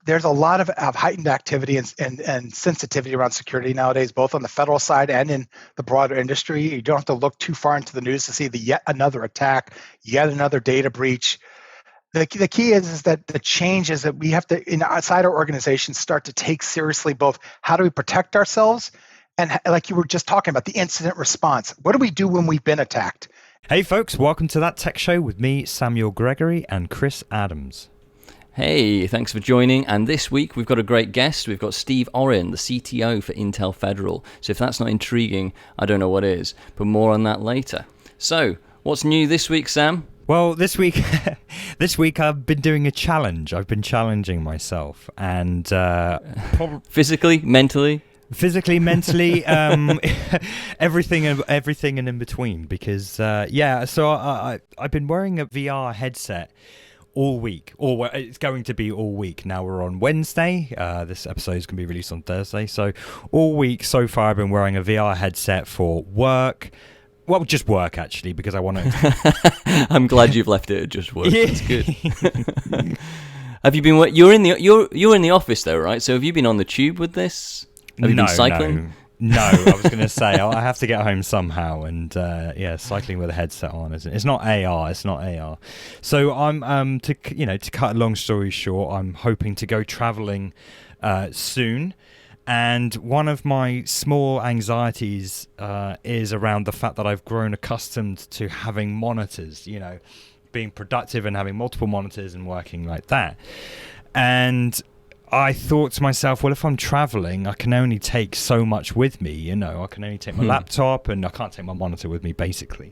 there's a lot of heightened activity and sensitivity around security nowadays, both on the federal side and in the broader industry. You don't have to look too far into the news to see the yet another attack, yet another data breach. The key is that the change is that we have to, inside our organizations, start to take seriously both how do we protect ourselves and, like you were just talking about, the incident response. What do we do when we've been attacked? Hey folks, welcome to That Tech Show with me, Samuel Gregory, and Chris Adams. Hey, thanks for joining. And this week we've got a great guest. We've got Steve Orrin, the CTO for Intel Federal. So if that's not intriguing, I don't know what is. But more on that later. So, what's new this week, Sam? Well, this week I've been doing a challenge. I've been challenging myself, and physically, mentally, everything and in between. Because so I've been wearing a VR headset all week, or it's going to be all week. Now we're on Wednesday. This episode is going to be released on Thursday. So all week so far, I've been wearing a VR headset for work. Well, just work actually, because I want to. I'm glad you've left it at just work. Yeah. That's good. Have you been? You're in the office though, right? So have you been on the tube with this? Have you been cycling? No, I was going to say I have to get home somehow, and cycling with a headset on it's not AR. It's not AR. So I'm to cut a long story short, I'm hoping to go traveling soon. And one of my small anxieties is around the fact that I've grown accustomed to having monitors, being productive and having multiple monitors and working like that. And I thought to myself, well, if I'm traveling, I can only take so much with me, I can only take my laptop and I can't take my monitor with me, basically.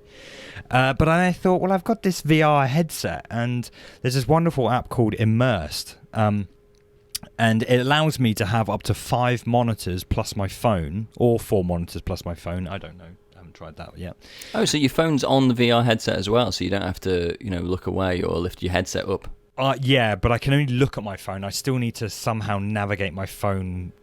But I thought, well, I've got this VR headset and there's this wonderful app called Immersed. And it allows me to have up to 5 monitors plus my phone, or 4 monitors plus my phone. I don't know. I haven't tried that yet. Oh, so your phone's on the VR headset as well, so you don't have to, look away or lift your headset up. Yeah, but I can only look at my phone. I still need to somehow navigate my phone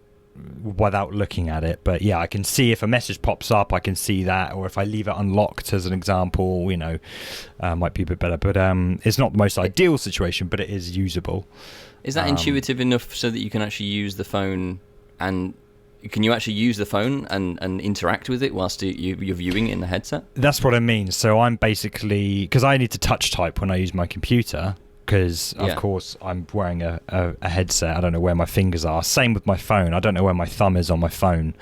without looking at it. But yeah, I can see if a message pops up, I can see that. Or if I leave it unlocked, as an example, might be a bit better. But it's not the most ideal situation, but it is usable. Is that intuitive enough so that you can actually use the phone, and can you actually use the phone and interact with it whilst you're viewing it in the headset? That's what I mean. So I'm basically, because I need to touch type when I use my computer, because of course I'm wearing a headset. I don't know where my fingers are. Same with my phone. I don't know where my thumb is on my phone.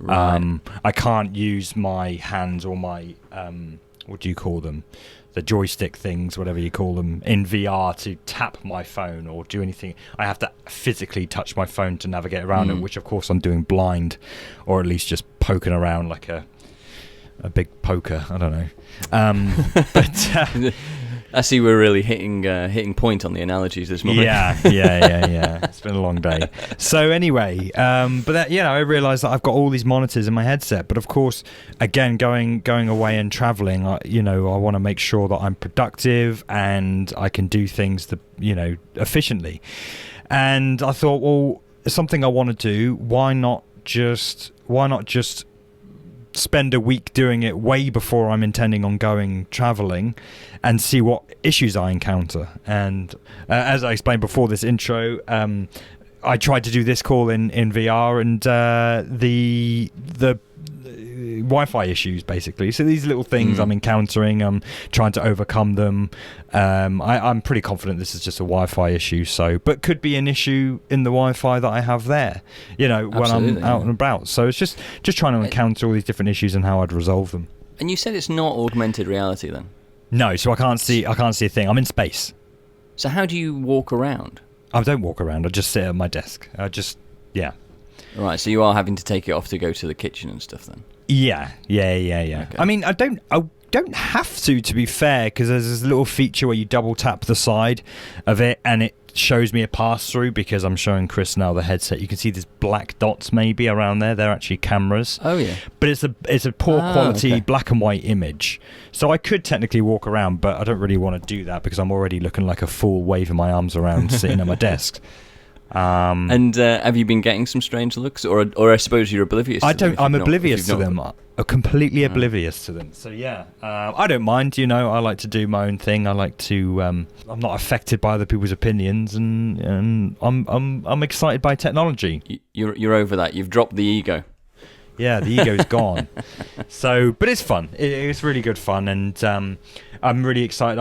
Right. I can't use my hands or my, what do you call them? The joystick things, whatever you call them, in VR to tap my phone or do anything. I have to physically touch my phone to navigate around it, which of course I'm doing blind, or at least just poking around like a big poker. I don't know. But I see we're really hitting point on the analogies this morning. Yeah. It's been a long day. So anyway, I realised that I've got all these monitors in my headset. But of course, again, going away and travelling, I want to make sure that I'm productive and I can do things efficiently. And I thought, well, it's something I want to do. Why not just spend a week doing it way before I'm intending on going traveling and see what issues I encounter. And as I explained before this intro, I tried to do this call in VR, and the Wi-Fi issues, basically. So these little things I'm encountering, I'm trying to overcome them. I'm pretty confident this is just a Wi-Fi issue, but could be an issue in the Wi-Fi that I have there, when I'm out and about. So it's just trying to encounter all these different issues and how I'd resolve them. And you said it's not augmented reality then? No, so I can't see a thing. I'm in space. So how do you walk around? I don't walk around. I just sit at my desk. Right, so you are having to take it off to go to the kitchen and stuff then? Yeah. Okay. I mean, I don't have to be fair, because there's this little feature where you double tap the side of it and it shows me a pass through, because I'm showing Chris now the headset. You can see these black dots maybe around there. They're actually cameras. Oh yeah. But it's a poor quality black and white image. So I could technically walk around, but I don't really want to do that because I'm already looking like a fool waving my arms around sitting at my desk. And have you been getting some strange looks, or I suppose you're oblivious? I to them don't. I'm oblivious to them. I'm completely Mm. oblivious to them. So yeah, I don't mind. I like to do my own thing. I like to. I'm not affected by other people's opinions, and I'm excited by technology. You're over that. You've dropped the ego. Yeah, the ego's gone. So, but it's fun. It's really good fun, and I'm really excited.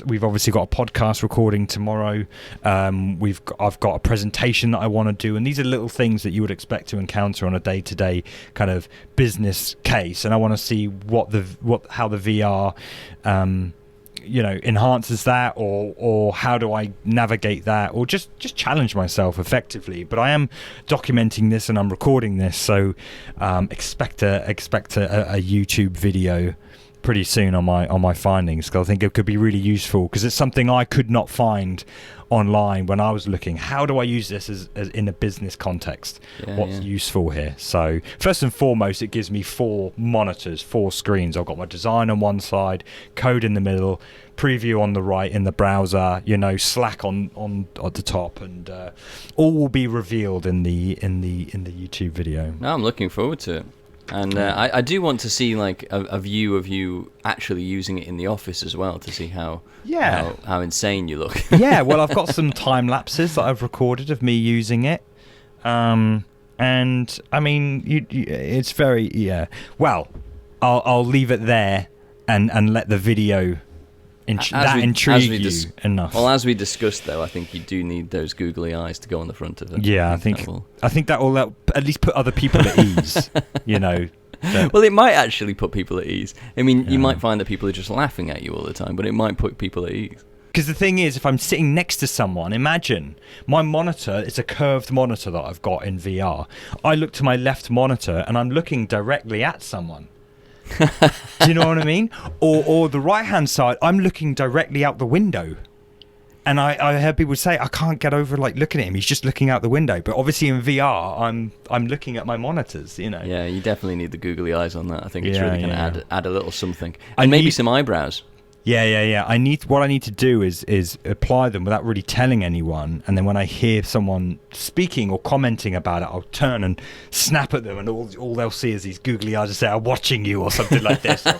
We've obviously got a podcast recording tomorrow. I've got a presentation that I want to do, and these are little things that you would expect to encounter on a day-to-day kind of business case. And I want to see how the VR enhances that, or how do I navigate that, or just challenge myself effectively. But I am documenting this and I'm recording this, so expect a YouTube video pretty soon on my findings, because I think it could be really useful, because it's something I could not find online when I was looking. How do I use this as in a business context? What's useful here? So first and foremost, it gives me 4 monitors, 4 screens. I've got my design on one side, code in the middle, preview on the right in the browser, Slack on at the top, and all will be revealed in the YouTube video. No, I'm looking forward to it. And I do want to see like a view of you actually using it in the office as well, to see how insane you look. Yeah, well, I've got some time lapses that I've recorded of me using it, and I mean, it's very Well, I'll leave it there and let the video intrigue you enough. Well, as we discussed, though, I think you do need those googly eyes to go on the front of it. Yeah, I think that will at least put other people at ease. Well, it might actually put people at ease. I mean, you might find that people are just laughing at you all the time, but it might put people at ease. Because the thing is, if I'm sitting next to someone, imagine my monitor, it's a curved monitor that I've got in VR. I look to my left monitor and I'm looking directly at someone. Do you know what I mean? Or the right-hand side, I'm looking directly out the window. And I heard people say, I can't get over looking at him. He's just looking out the window. But obviously in VR, I'm looking at my monitors, Yeah, you definitely need the googly eyes on that. I think it's really going to add a little something. And maybe some eyebrows. Yeah. What I need to do is apply them without really telling anyone, and then when I hear someone speaking or commenting about it, I'll turn and snap at them, and all they'll see is these googly eyes and say, "I'm watching you," or something like this, or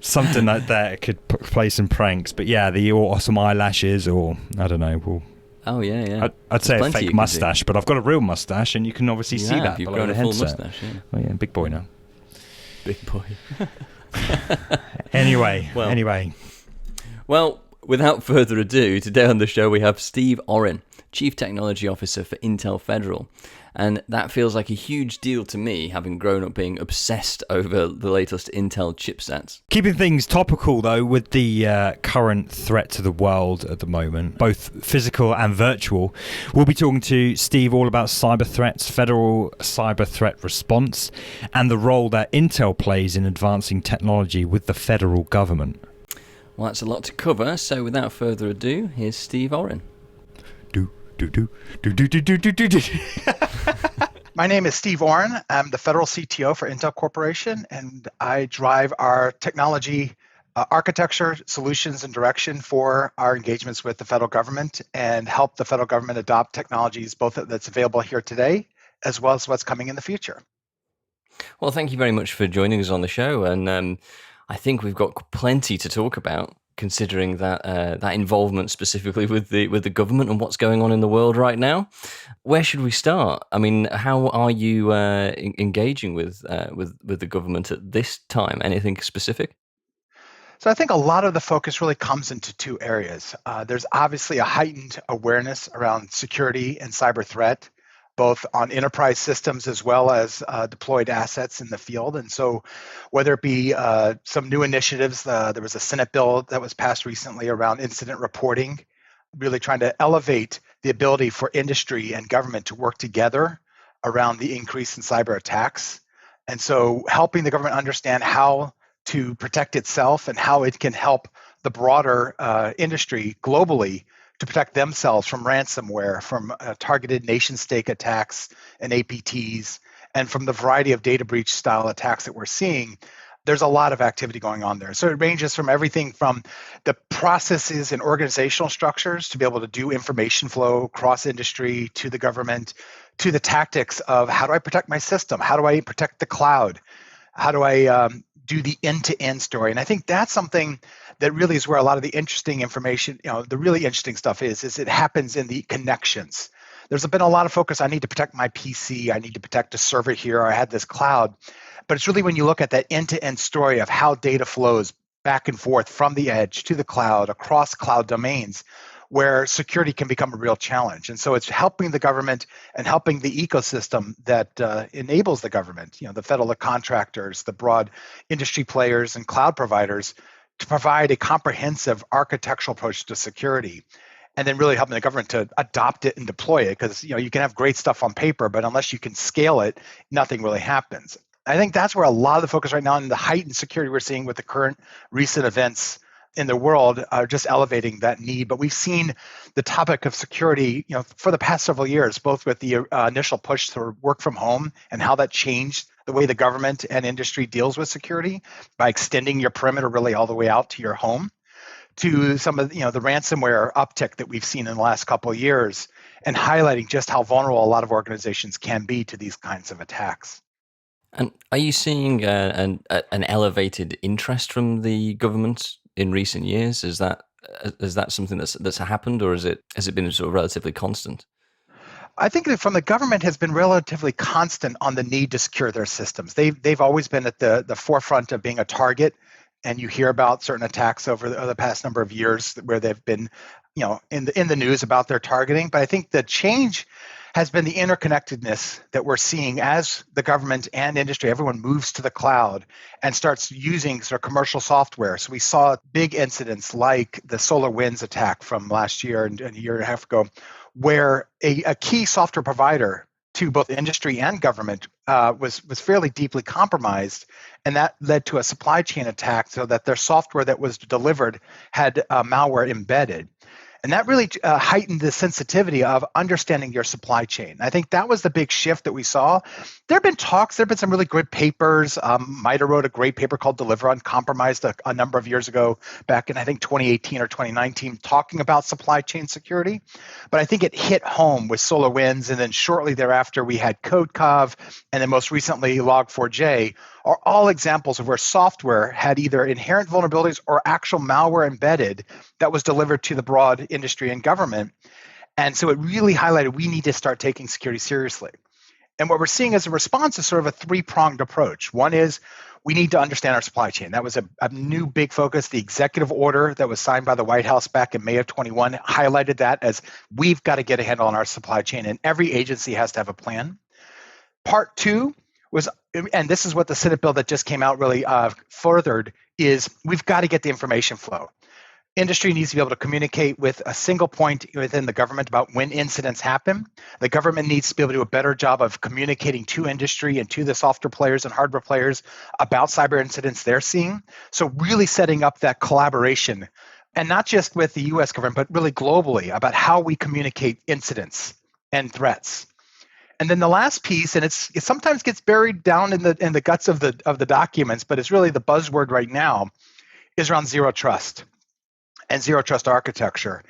something like that. It could play some pranks, but or some eyelashes, or I don't know. I'd say a fake mustache, but I've got a real mustache, and you can obviously see that. You've grown a full mustache. Yeah. Oh yeah, big boy now. Big boy. Anyway. Well, without further ado, today on the show we have Steve Orrin, Chief Technology Officer for Intel Federal. And that feels like a huge deal to me, having grown up being obsessed over the latest Intel chipsets. Keeping things topical, though, with the current threat to the world at the moment, both physical and virtual, we'll be talking to Steve all about cyber threats, federal cyber threat response, and the role that Intel plays in advancing technology with the federal government. Well, that's a lot to cover, so without further ado, here's Steve Orrin. My name is Steve Orrin. I'm the federal CTO for Intel Corporation, and I drive our technology architecture, solutions, and direction for our engagements with the federal government, and help the federal government adopt technologies both that's available here today as well as what's coming in the future. Well, thank you very much for joining us on the show, and I think we've got plenty to talk about, considering that that involvement specifically with the government and what's going on in the world right now. Where should we start? I mean, how are you engaging with the government at this time? Anything specific? So I think a lot of the focus really comes into 2 areas. There's obviously a heightened awareness around security and cyber threat, both on enterprise systems as well as deployed assets in the field. And so whether it be some new initiatives, there was a Senate bill that was passed recently around incident reporting, really trying to elevate the ability for industry and government to work together around the increase in cyber attacks. And so helping the government understand how to protect itself and how it can help the broader industry globally to protect themselves from ransomware, from targeted nation state attacks and APTs, and from the variety of data breach style attacks that we're seeing. there's a lot of activity going on there. So it ranges from everything from the processes and organizational structures to be able to do information flow cross industry to the government, to the tactics of how do I protect my system? How do I protect the cloud? How do I do the end-to-end story? And I think that's something that really is where a lot of the interesting information, the really interesting stuff is it happens in the connections. There's been a lot of focus, I need to protect my PC, I need to protect a server here, I had this cloud. But it's really when you look at that end-to-end story of how data flows back and forth from the edge to the cloud, across cloud domains, where security can become a real challenge. And so it's helping the government and helping the ecosystem that enables the government, the federal contractors, the broad industry players and cloud providers, to provide a comprehensive architectural approach to security. And then really helping the government to adopt it and deploy it, because you can have great stuff on paper, but unless you can scale it, nothing really happens. I think that's where a lot of the focus right now in the heightened security we're seeing with the current recent events in the world are just elevating that need. But we've seen the topic of security, for the past several years, both with the initial push to work from home and how that changed the way the government and industry deals with security by extending your perimeter really all the way out to your home, to some of the ransomware uptick that we've seen in the last couple of years, and highlighting just how vulnerable a lot of organizations can be to these kinds of attacks. And are you seeing an elevated interest from the government in recent years? Is that something that's happened, or has it been sort of relatively constant? I think that from the government has been relatively constant on the need to secure their systems. They've always been at the forefront of being a target, and you hear about certain attacks over the past number of years where they've been, in the news about their targeting. But I think the change has been the interconnectedness that we're seeing as the government and industry, everyone moves to the cloud and starts using sort of commercial software. So we saw big incidents like the SolarWinds attack from last year and a year and a half ago, where a key software provider to both industry and government was fairly deeply compromised, and that led to a supply chain attack so that their software that was delivered had malware embedded. And that really heightened the sensitivity of understanding your supply chain. I think that was the big shift that we saw. There have been talks, there have been some really good papers. MITRE wrote a great paper called Deliver Uncompromised a number of years ago, back in, I think, 2018 or 2019, talking about supply chain security. But I think it hit home with SolarWinds, and then shortly thereafter, we had CodeCov, and then most recently, Log4j, are all examples of where software had either inherent vulnerabilities or actual malware embedded that was delivered to the broad industry and government. And so it really highlighted we need to start taking security seriously. And what we're seeing as a response is sort of a three-pronged approach. One is we need to understand our supply chain. That was a new big focus. The executive order that was signed by the White House back in May of 21 highlighted that as we've got to get a handle on our supply chain, and every agency has to have a plan. Part two was, and this is what the Senate bill that just came out really furthered, is we've got to get the information flow. Industry needs to be able to communicate with a single point within the government about when incidents happen. The government needs to be able to do a better job of communicating to industry and to the software players and hardware players about cyber incidents they're seeing. So really setting up that collaboration, and not just with the US government, but really globally about how we communicate incidents and threats. And then the last piece, and it sometimes gets buried down in the guts of the documents, but it's really the buzzword right now, is around zero trust and zero trust architecture.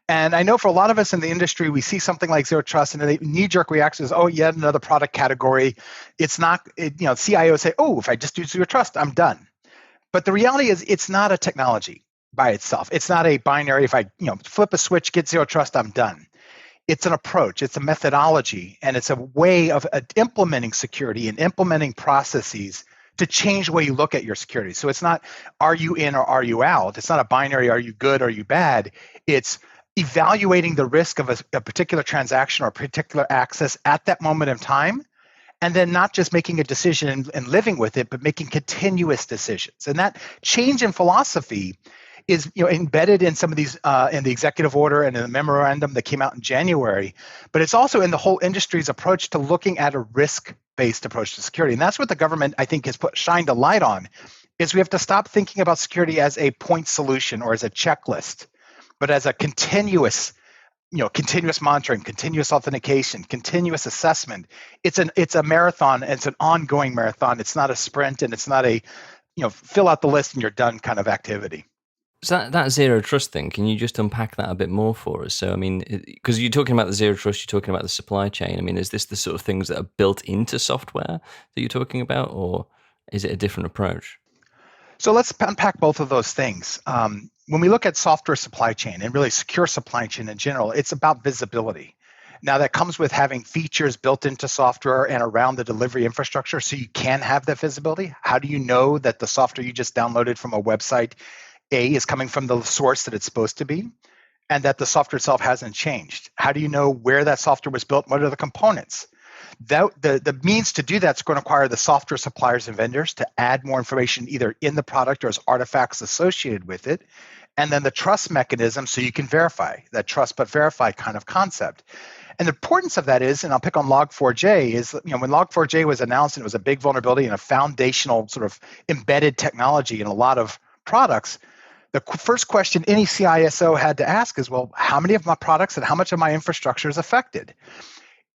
And I know for a lot of us in the industry, we see something like zero trust, and the knee-jerk reaction is, oh, yet another product category. It's not, CIOs say, oh, if I just do zero trust, I'm done. But the reality is, it's not a technology by itself. It's not a binary. If I flip a switch, get zero trust, I'm done. It's an approach, it's a methodology, and it's a way of implementing security and implementing processes to change the way you look at your security. So it's not, are you in or are you out? It's not a binary, are you good or are you bad? It's evaluating the risk of a particular transaction or a particular access at that moment in time, and then not just making a decision and living with it, but making continuous decisions. And that change in philosophy is embedded in some of these in the executive order and in the memorandum that came out in January, but it's also in the whole industry's approach to looking at a risk-based approach to security. And that's what the government, I think, has shined a light on, is we have to stop thinking about security as a point solution or as a checklist, but as a continuous monitoring, continuous authentication, continuous assessment. It's a marathon, and it's an ongoing marathon. It's not a sprint, and it's not a fill out the list and you're done kind of activity. So that zero trust thing, can you just unpack that a bit more for us? So, I mean, because you're talking about the zero trust, you're talking about the supply chain. I mean, is this the sort of things that are built into software that you're talking about, or is it a different approach? So let's unpack both of those things. When we look at software supply chain and really secure supply chain in general, it's about visibility. Now that comes with having features built into software and around the delivery infrastructure so you can have that visibility. How do you know that the software you just downloaded from a website A is coming from the source that it's supposed to be and that the software itself hasn't changed? How do you know where that software was built? What are the components? The means to do that is going to require the software suppliers and vendors to add more information either in the product or as artifacts associated with it. And then the trust mechanism so you can verify that trust but verify kind of concept. And the importance of that is, and I'll pick on Log4j, is when Log4j was announced and it was a big vulnerability and a foundational sort of embedded technology in a lot of products, the first question any CISO had to ask is, well, how many of my products and how much of my infrastructure is affected?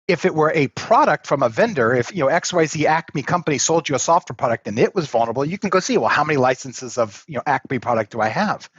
If it were a product from a vendor, if XYZ Acme company sold you a software product and it was vulnerable, you can go see, well, how many licenses of Acme product do I have?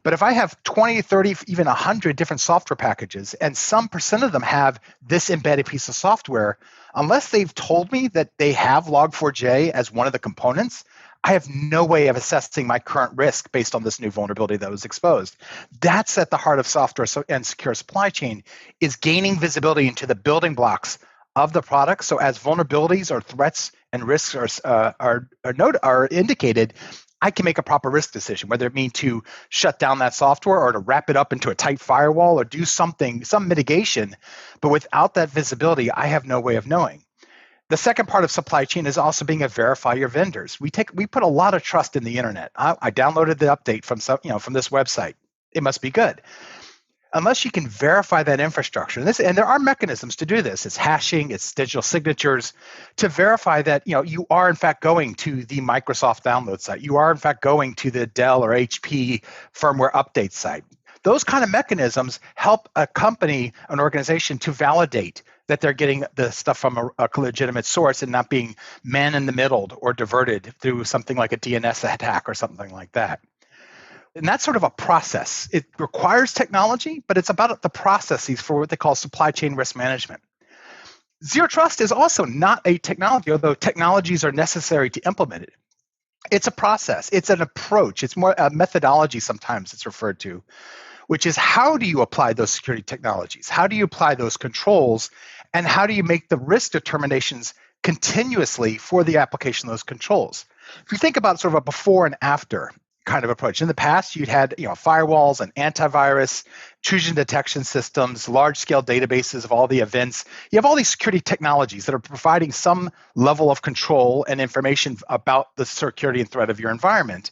But if I have 20, 30, even 100 different software packages and some percent of them have this embedded piece of software, unless they've told me that they have Log4j as one of the components, I have no way of assessing my current risk based on this new vulnerability that was exposed. That's at the heart of software and secure supply chain, is gaining visibility into the building blocks of the product. So as vulnerabilities or threats and risks are indicated, I can make a proper risk decision, whether it mean to shut down that software or to wrap it up into a tight firewall or do some mitigation. But without that visibility, I have no way of knowing. The second part of supply chain is also being able to verify your vendors. We put a lot of trust in the internet. I downloaded the update from this website. It must be good. Unless you can verify that infrastructure, and there are mechanisms to do this. It's hashing, it's digital signatures to verify that you are in fact going to the Microsoft download site. You are in fact going to the Dell or HP firmware update site. Those kind of mechanisms help a company, an organization to validate that they're getting the stuff from a legitimate source and not being man-in-the-middled or diverted through something like a DNS attack or something like that. And that's sort of a process. It requires technology, but it's about the processes for what they call supply chain risk management. Zero trust is also not a technology, although technologies are necessary to implement it. It's a process. It's an approach. It's more a methodology sometimes it's referred to, which is how do you apply those security technologies? How do you apply those controls? And how do you make the risk determinations continuously for the application of those controls? If you think about sort of a before and after kind of approach, in the past you'd had firewalls and antivirus, intrusion detection systems, large-scale databases of all the events. You have all these security technologies that are providing some level of control and information about the security and threat of your environment.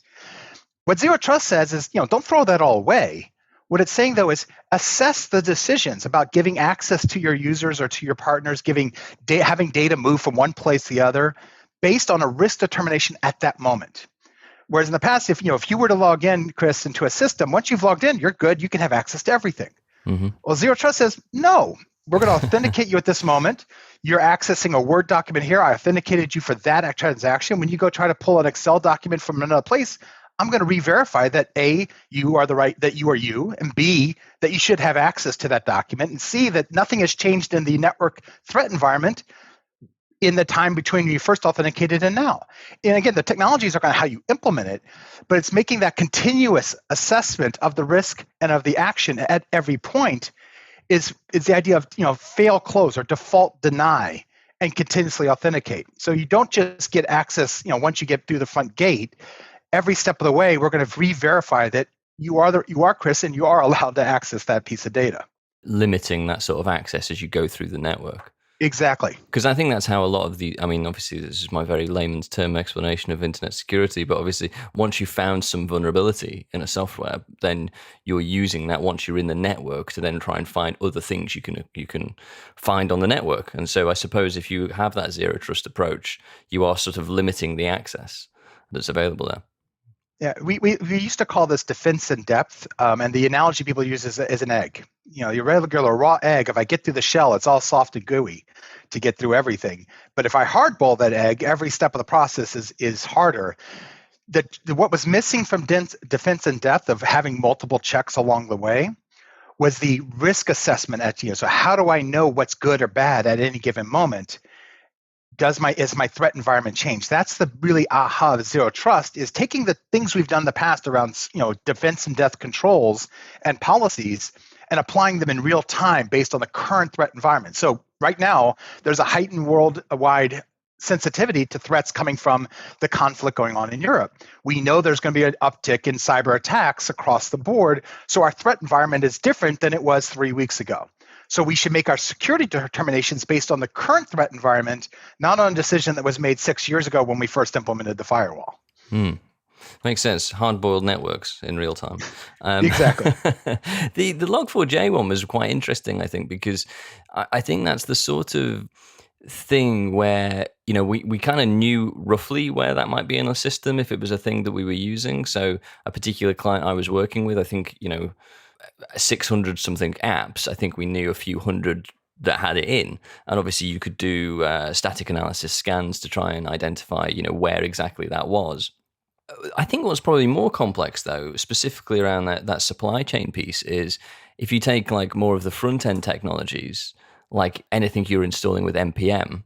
What Zero Trust says is, don't throw that all away. What it's saying, though, is assess the decisions about giving access to your users or to your partners, having data move from one place to the other based on a risk determination at that moment. Whereas in the past, if you were to log in, Chris, into a system, once you've logged in, you're good. You can have access to everything. Mm-hmm. Well, Zero Trust says, no, we're going to authenticate you at this moment. You're accessing a Word document here. I authenticated you for that transaction. When you go try to pull an Excel document from another place, I'm going to re-verify that A, you are that you are you, and B, that you should have access to that document, and C, that nothing has changed in the network threat environment in the time between when you first authenticated and now. And again, the technologies are kind of how you implement it, but it's making that continuous assessment of the risk and of the action at every point is the idea of fail, close, or default deny, and continuously authenticate. So you don't just get access once you get through the front gate. Every step of the way, we're going to re-verify that you are Chris, and you are allowed to access that piece of data. Limiting that sort of access as you go through the network. Exactly. Because I think that's how a lot of obviously this is my very layman's term explanation of internet security, but obviously once you've found some vulnerability in a software, then you're using that once you're in the network to then try and find other things you can find on the network. And so I suppose if you have that zero trust approach, you are sort of limiting the access that's available there. Yeah, we used to call this defense in depth, and the analogy people use is an egg. Your regular raw egg, if I get through the shell, it's all soft and gooey to get through everything. But if I hardboil that egg, every step of the process is harder. what was missing from defense in depth of having multiple checks along the way was the risk assessment at So how do I know what's good or bad at any given moment? Is my threat environment change? That's the really aha of zero trust, is taking the things we've done in the past around defense and depth controls and policies and applying them in real time based on the current threat environment. So right now, there's a heightened worldwide sensitivity to threats coming from the conflict going on in Europe. We know there's going to be an uptick in cyber attacks across the board. So our threat environment is different than it was 3 weeks ago. So we should make our security determinations based on the current threat environment, not on a decision that was made 6 years ago when we first implemented the firewall. Makes sense. Hard-boiled networks in real time. Exactly. The Log4j one was quite interesting, I think, because I think that's the sort of thing where we kind of knew roughly where that might be in our system if it was a thing that we were using. So a particular client I was working with, I think 600 something apps, I think we knew a few hundred that had it in, and obviously you could do static analysis scans to try and identify where exactly that was. I think what's probably more complex, though, specifically around that supply chain piece, is if you take like more of the front end technologies, like anything you're installing with npm,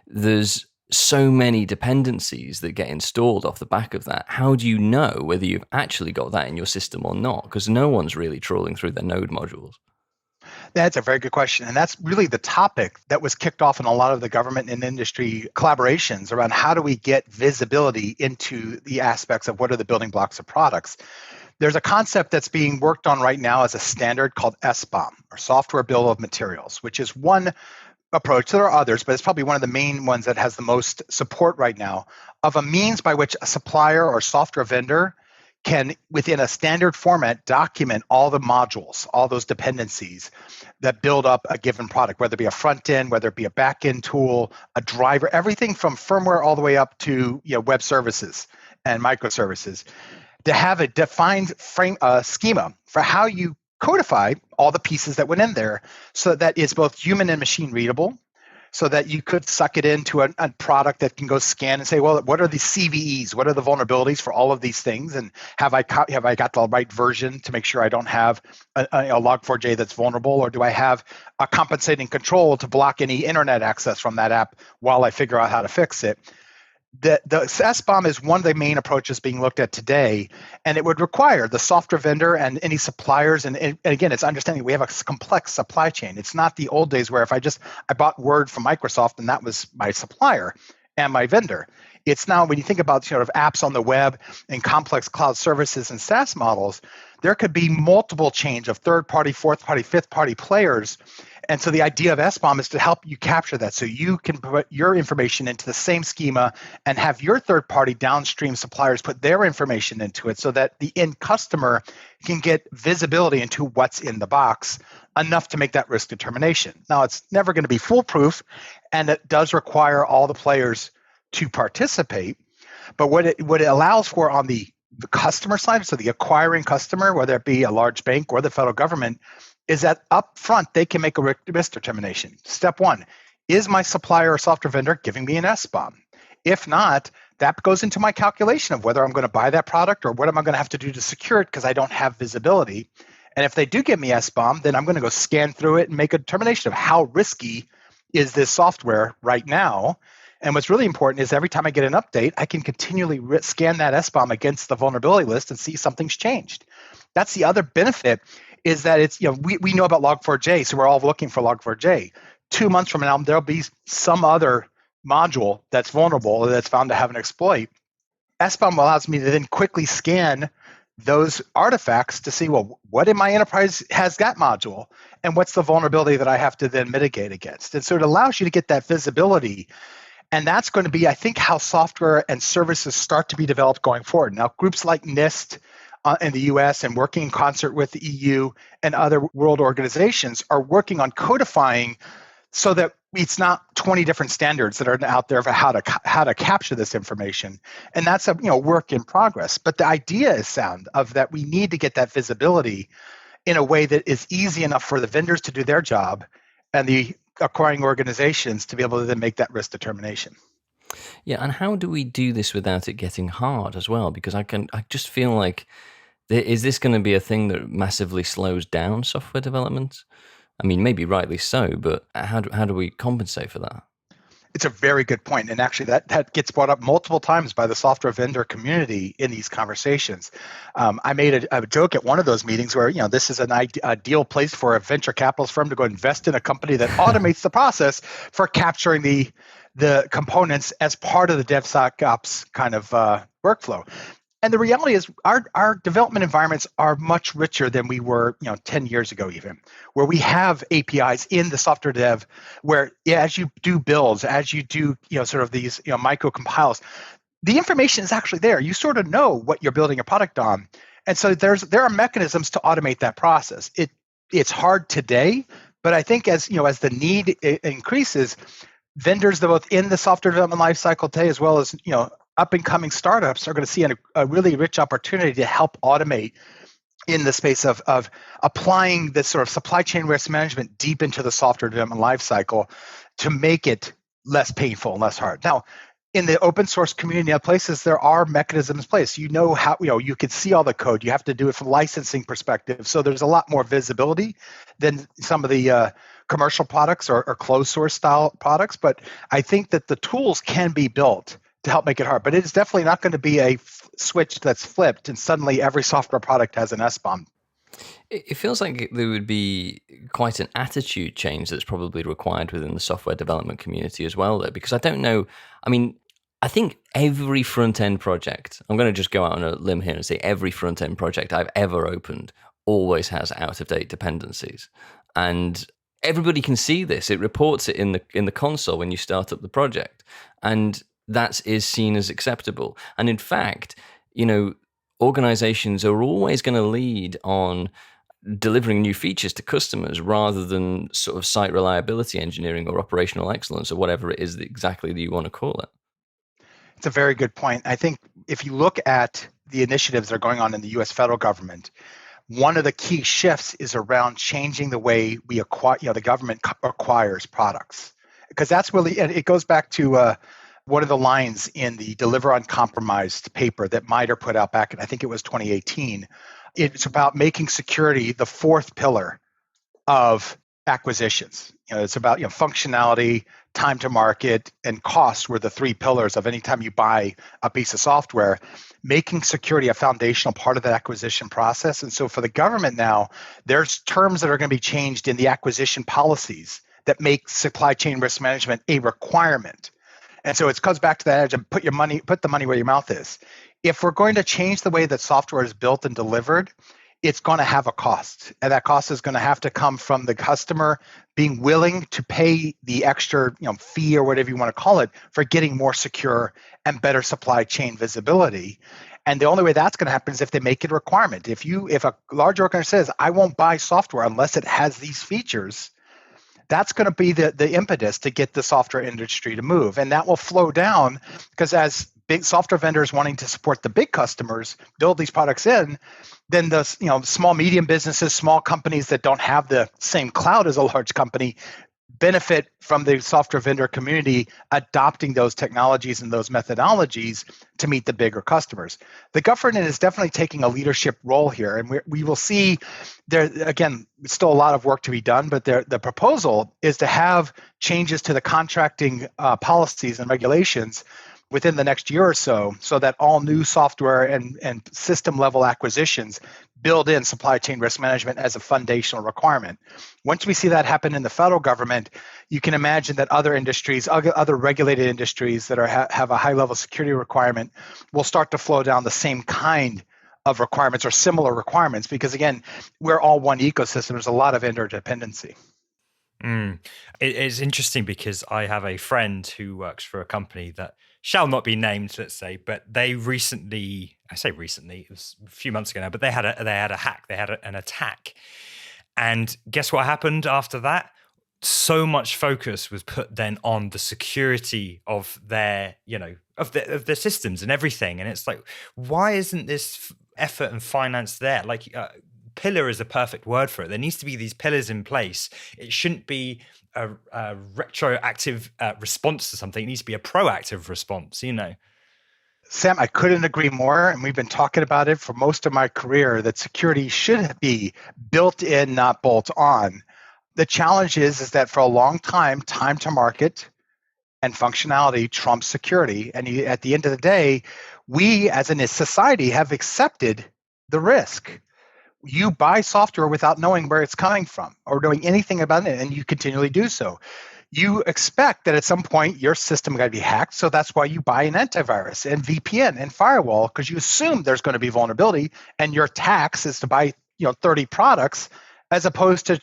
there's so many dependencies that get installed off the back of that. How do you know whether you've actually got that in your system or not? Because no one's really trawling through their node modules. That's a very good question. And that's really the topic that was kicked off in a lot of the government and industry collaborations around how do we get visibility into the aspects of what are the building blocks of products. There's a concept that's being worked on right now as a standard called SBOM, or Software Bill of Materials, which is one approach. There are others, but it's probably one of the main ones that has the most support right now, of a means by which a supplier or software vendor can, within a standard format, document all the modules, all those dependencies that build up a given product, whether it be a front end, whether it be a back end tool, a driver, everything from firmware all the way up to web services and microservices, to have a defined schema for how you codify all the pieces that went in there, so that it's both human and machine readable, so that you could suck it into a product that can go scan and say, well, what are the CVEs? What are the vulnerabilities for all of these things? And have I got the right version to make sure I don't have a Log4j that's vulnerable? Or do I have a compensating control to block any internet access from that app while I figure out how to fix it? The SBOM is one of the main approaches being looked at today, and it would require the software vendor and any suppliers. And again, it's understanding we have a complex supply chain. It's not the old days where if I bought Word from Microsoft and that was my supplier and my vendor. It's now, when you think about sort of apps on the web and complex cloud services and SaaS models, there could be multiple chains of third-party, fourth-party, fifth-party players. And so the idea of SBOM is to help you capture that, so you can put your information into the same schema and have your third-party downstream suppliers put their information into it, so that the end customer can get visibility into what's in the box, enough to make that risk determination. Now, it's never going to be foolproof, and it does require all the players to participate. But what it allows for on the customer side, so the acquiring customer, whether it be a large bank or the federal government, is that up front they can make a risk determination. Step one, is my supplier or software vendor giving me an SBOM? If not, that goes into my calculation of whether I'm going to buy that product or what am I going to have to do to secure it because I don't have visibility. And if they do give me SBOM, then I'm going to go scan through it and make a determination of how risky is this software right now. And what's really important is every time I get an update, I can continually scan that SBOM against the vulnerability list and see something's changed. That's the other benefit, is that it's, we know about Log4j, so we're all looking for Log4j. 2 months from now, there'll be some other module that's vulnerable or that's found to have an exploit. SBOM allows me to then quickly scan those artifacts to see, well, what in my enterprise has that module and what's the vulnerability that I have to then mitigate against. And so it allows you to get that visibility. And that's going to be, I think, how software and services start to be developed going forward. Now, groups like NIST in the US and working in concert with the EU and other world organizations are working on codifying so that it's not 20 different standards that are out there for how to capture this information. And that's a work in progress. But the idea is sound, of that we need to get that visibility in a way that is easy enough for the vendors to do their job and the acquiring organizations to be able to then make that risk determination. Yeah, and how do we do this without it getting hard as well? Because I just feel like, is this going to be a thing that massively slows down software development? I mean, maybe rightly so, but how do we compensate for that? It's a very good point. And actually, that gets brought up multiple times by the software vendor community in these conversations. I made a joke at one of those meetings where, this is an ideal place for a venture capitalist firm to go invest in a company that automates the process for capturing the components as part of the DevSecOps kind of workflow. And the reality is our development environments are much richer than we were 10 years ago even, where we have APIs in the software dev where as you do builds, as you do sort of these micro compiles, the information is actually there. You sort of know what you're building a product on. And so there are mechanisms to automate that process. It's hard today, but I think as the need increases, vendors both in the software development lifecycle today, as well as up and coming startups, are going to see a really rich opportunity to help automate in the space of applying this sort of supply chain risk management deep into the software development lifecycle to make it less painful and less hard. Now, in the open source community of places, there are mechanisms in place. How you can see all the code. You have to do it from a licensing perspective. So there's a lot more visibility than some of the commercial products or closed source style products. But I think that the tools can be built to help make it hard. But it is definitely not going to be a switch that's flipped and suddenly every software product has an SBOM. It feels like there would be quite an attitude change that's probably required within the software development community as well, though, because I don't know. I mean, I think every front-end project, I'm going to just go out on a limb here and say every front-end project I've ever opened always has out-of-date dependencies. And everybody can see this. It reports it in the console when you start up the project. And that is seen as acceptable. And in fact, organizations are always going to lead on delivering new features to customers rather than sort of site reliability engineering or operational excellence or whatever it is exactly that you want to call it. It's a very good point. I think if you look at the initiatives that are going on in the U.S. federal government, one of the key shifts is around changing the way we acquire, the government acquires products, because that's really, and it goes back to one of the lines in the Deliver Uncompromised paper that MITRE put out back in, I think it was 2018. It's about making security the fourth pillar of acquisitions. It's about functionality, time to market, and cost were the three pillars of any time you buy a piece of software, making security a foundational part of that acquisition process. And so for the government now, there's terms that are going to be changed in the acquisition policies that make supply chain risk management a requirement. And so it comes back to that edge of put the money where your mouth is. If we're going to change the way that software is built and delivered, it's going to have a cost. And that cost is going to have to come from the customer being willing to pay the extra fee or whatever you want to call it for getting more secure and better supply chain visibility. And the only way that's going to happen is if they make it a requirement. If a large organization says, I won't buy software unless it has these features, that's going to be the impetus to get the software industry to move. And that will flow down because as big software vendors wanting to support the big customers build these products in, then the small, medium businesses, small companies that don't have the same cloud as a large company benefit from the software vendor community adopting those technologies and those methodologies to meet the bigger customers. The government is definitely taking a leadership role here, and we will see there, again, still a lot of work to be done, but the proposal is to have changes to the contracting policies and regulations within the next year or so that all new software and system level acquisitions build in supply chain risk management as a foundational requirement. Once we see that happen in the federal government, you can imagine that other industries, other regulated industries that have a high level security requirement will start to flow down the same kind of requirements or similar requirements, because again, we're all one ecosystem. There's a lot of interdependency. It's interesting because I have a friend who works for a company that shall not be named, let's say, but they recently, it was a few months ago now, but they had a hack, they had an attack. And guess what happened after that? So much focus was put then on the security of their, of their systems and everything. And it's like, why isn't this effort and finance there? Like, pillar is a perfect word for it. There needs to be these pillars in place. It shouldn't be a retroactive response to something. It needs to be a proactive response, Sam, I couldn't agree more. And we've been talking about it for most of my career that security should be built in, not bolt on. The challenge is that for a long time to market and functionality trumps security. And at the end of the day, we as a society have accepted the risk. You buy software without knowing where it's coming from or knowing anything about it, and you continually do so. You expect that at some point your system got to be hacked, so that's why you buy an antivirus and VPN and firewall, because you assume there's going to be vulnerability, and your tax is to buy 30 products as opposed to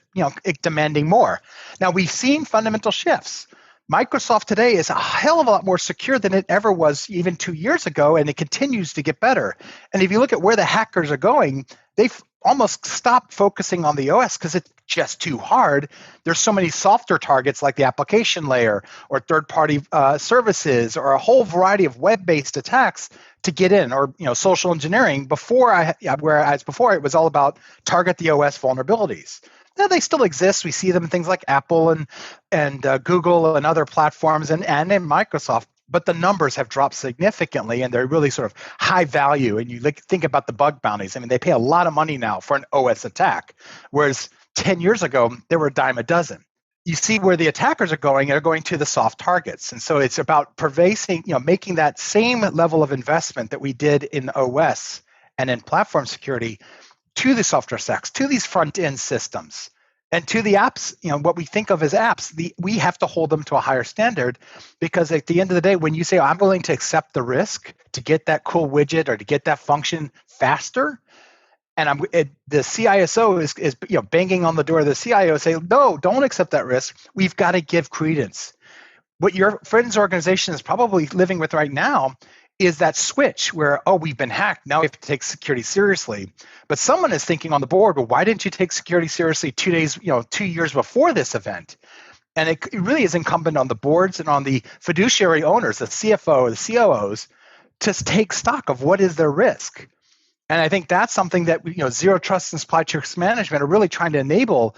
demanding more. Now we've seen fundamental shifts. Microsoft today is a hell of a lot more secure than it ever was even 2 years ago, and it continues to get better. And if you look at where the hackers are going, they've almost stopped focusing on the OS because it's just too hard. There's so many softer targets like the application layer or third-party services or a whole variety of web-based attacks to get in, or social engineering. Whereas before it was all about target the OS vulnerabilities. Now they still exist. We see them in things like Apple and Google and other platforms and in Microsoft. But the numbers have dropped significantly, and they're really sort of high value. And you think about the bug bounties. I mean, they pay a lot of money now for an OS attack, whereas 10 years ago, they were a dime a dozen. You see where the attackers are going to the soft targets. And so it's about making that same level of investment that we did in OS and in platform security to the software stacks, to these front-end systems. And to the apps, what we think of as apps, we have to hold them to a higher standard, because at the end of the day, when you say, I'm willing to accept the risk to get that cool widget or to get that function faster, and the CISO is banging on the door of the CIO saying, no, don't accept that risk. We've got to give credence. What your friend's organization is probably living with right now is that switch where, we've been hacked, now we have to take security seriously. But someone is thinking on the board, well, why didn't you take security seriously 2 years before this event? And it really is incumbent on the boards and on the fiduciary owners, the CFO, the COOs, to take stock of what is their risk. And I think that's something that Zero Trust and Supply Chain Management are really trying to enable,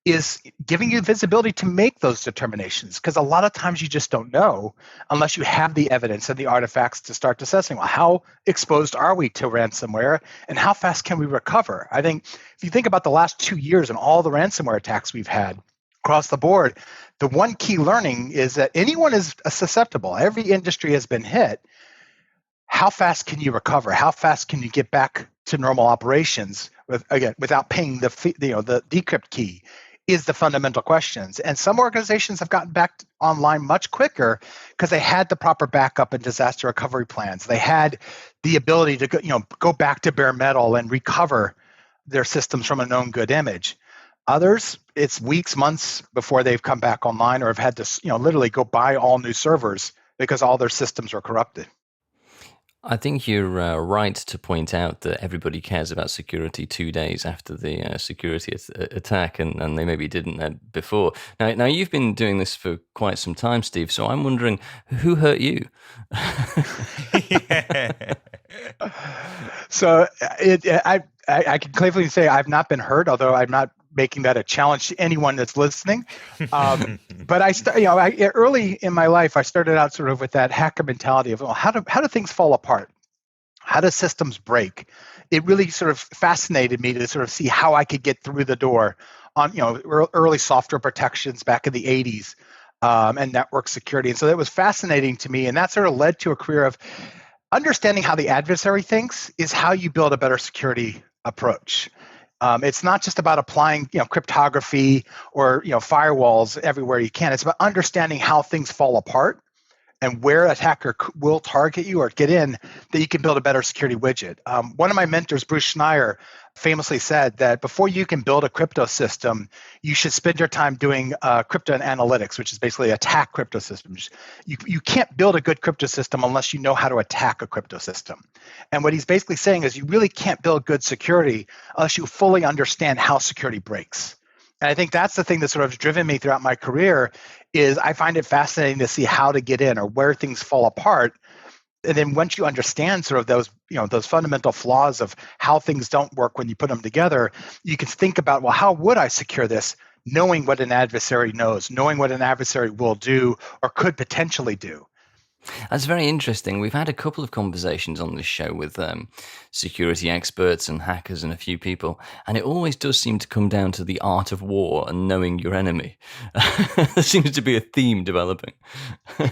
is giving you visibility to make those determinations, because a lot of times you just don't know unless you have the evidence and the artifacts to start assessing, well, how exposed are we to ransomware and how fast can we recover? I think if you think about the last 2 years and all the ransomware attacks we've had across the board, the one key learning is that anyone is susceptible. Every industry has been hit. How fast can you recover? How fast can you get back to normal operations without paying the decrypt key? Is the fundamental questions. And some organizations have gotten back online much quicker because they had the proper backup and disaster recovery plans. They had the ability to go back to bare metal and recover their systems from a known good image. Others, it's weeks, months before they've come back online, or have had to literally go buy all new servers because all their systems were corrupted. I think you're right to point out that everybody cares about security 2 days after the security attack, and they maybe didn't before. Now you've been doing this for quite some time, Steve, so I'm wondering, who hurt you? So I can clearly say I've not been hurt, although I'm not making that a challenge to anyone that's listening. But early in my life, I started out sort of with that hacker mentality of, well, how do things fall apart? How do systems break? It really sort of fascinated me to sort of see how I could get through the door on early software protections back in the 80s and network security. And so that was fascinating to me, and that sort of led to a career of understanding how the adversary thinks is how you build a better security approach. It's not just about applying, cryptography or, firewalls everywhere you can. It's about understanding how things fall apart and where an attacker will target you or get in, that you can build a better security widget. One of my mentors, Bruce Schneier, famously said that before you can build a crypto system, you should spend your time doing crypto analytics, which is basically attack crypto systems. You can't build a good crypto system unless you know how to attack a crypto system. And what he's basically saying is you really can't build good security unless you fully understand how security breaks. And I think that's the thing that sort of driven me throughout my career, is I find it fascinating to see how to get in or where things fall apart. And then once you understand sort of those fundamental flaws of how things don't work when you put them together, you can think about, well, how would I secure this, knowing what an adversary knows, knowing what an adversary will do or could potentially do. That's very interesting. We've had a couple of conversations on this show with security experts and hackers and a few people, and it always does seem to come down to the art of war and knowing your enemy. There seems to be a theme developing.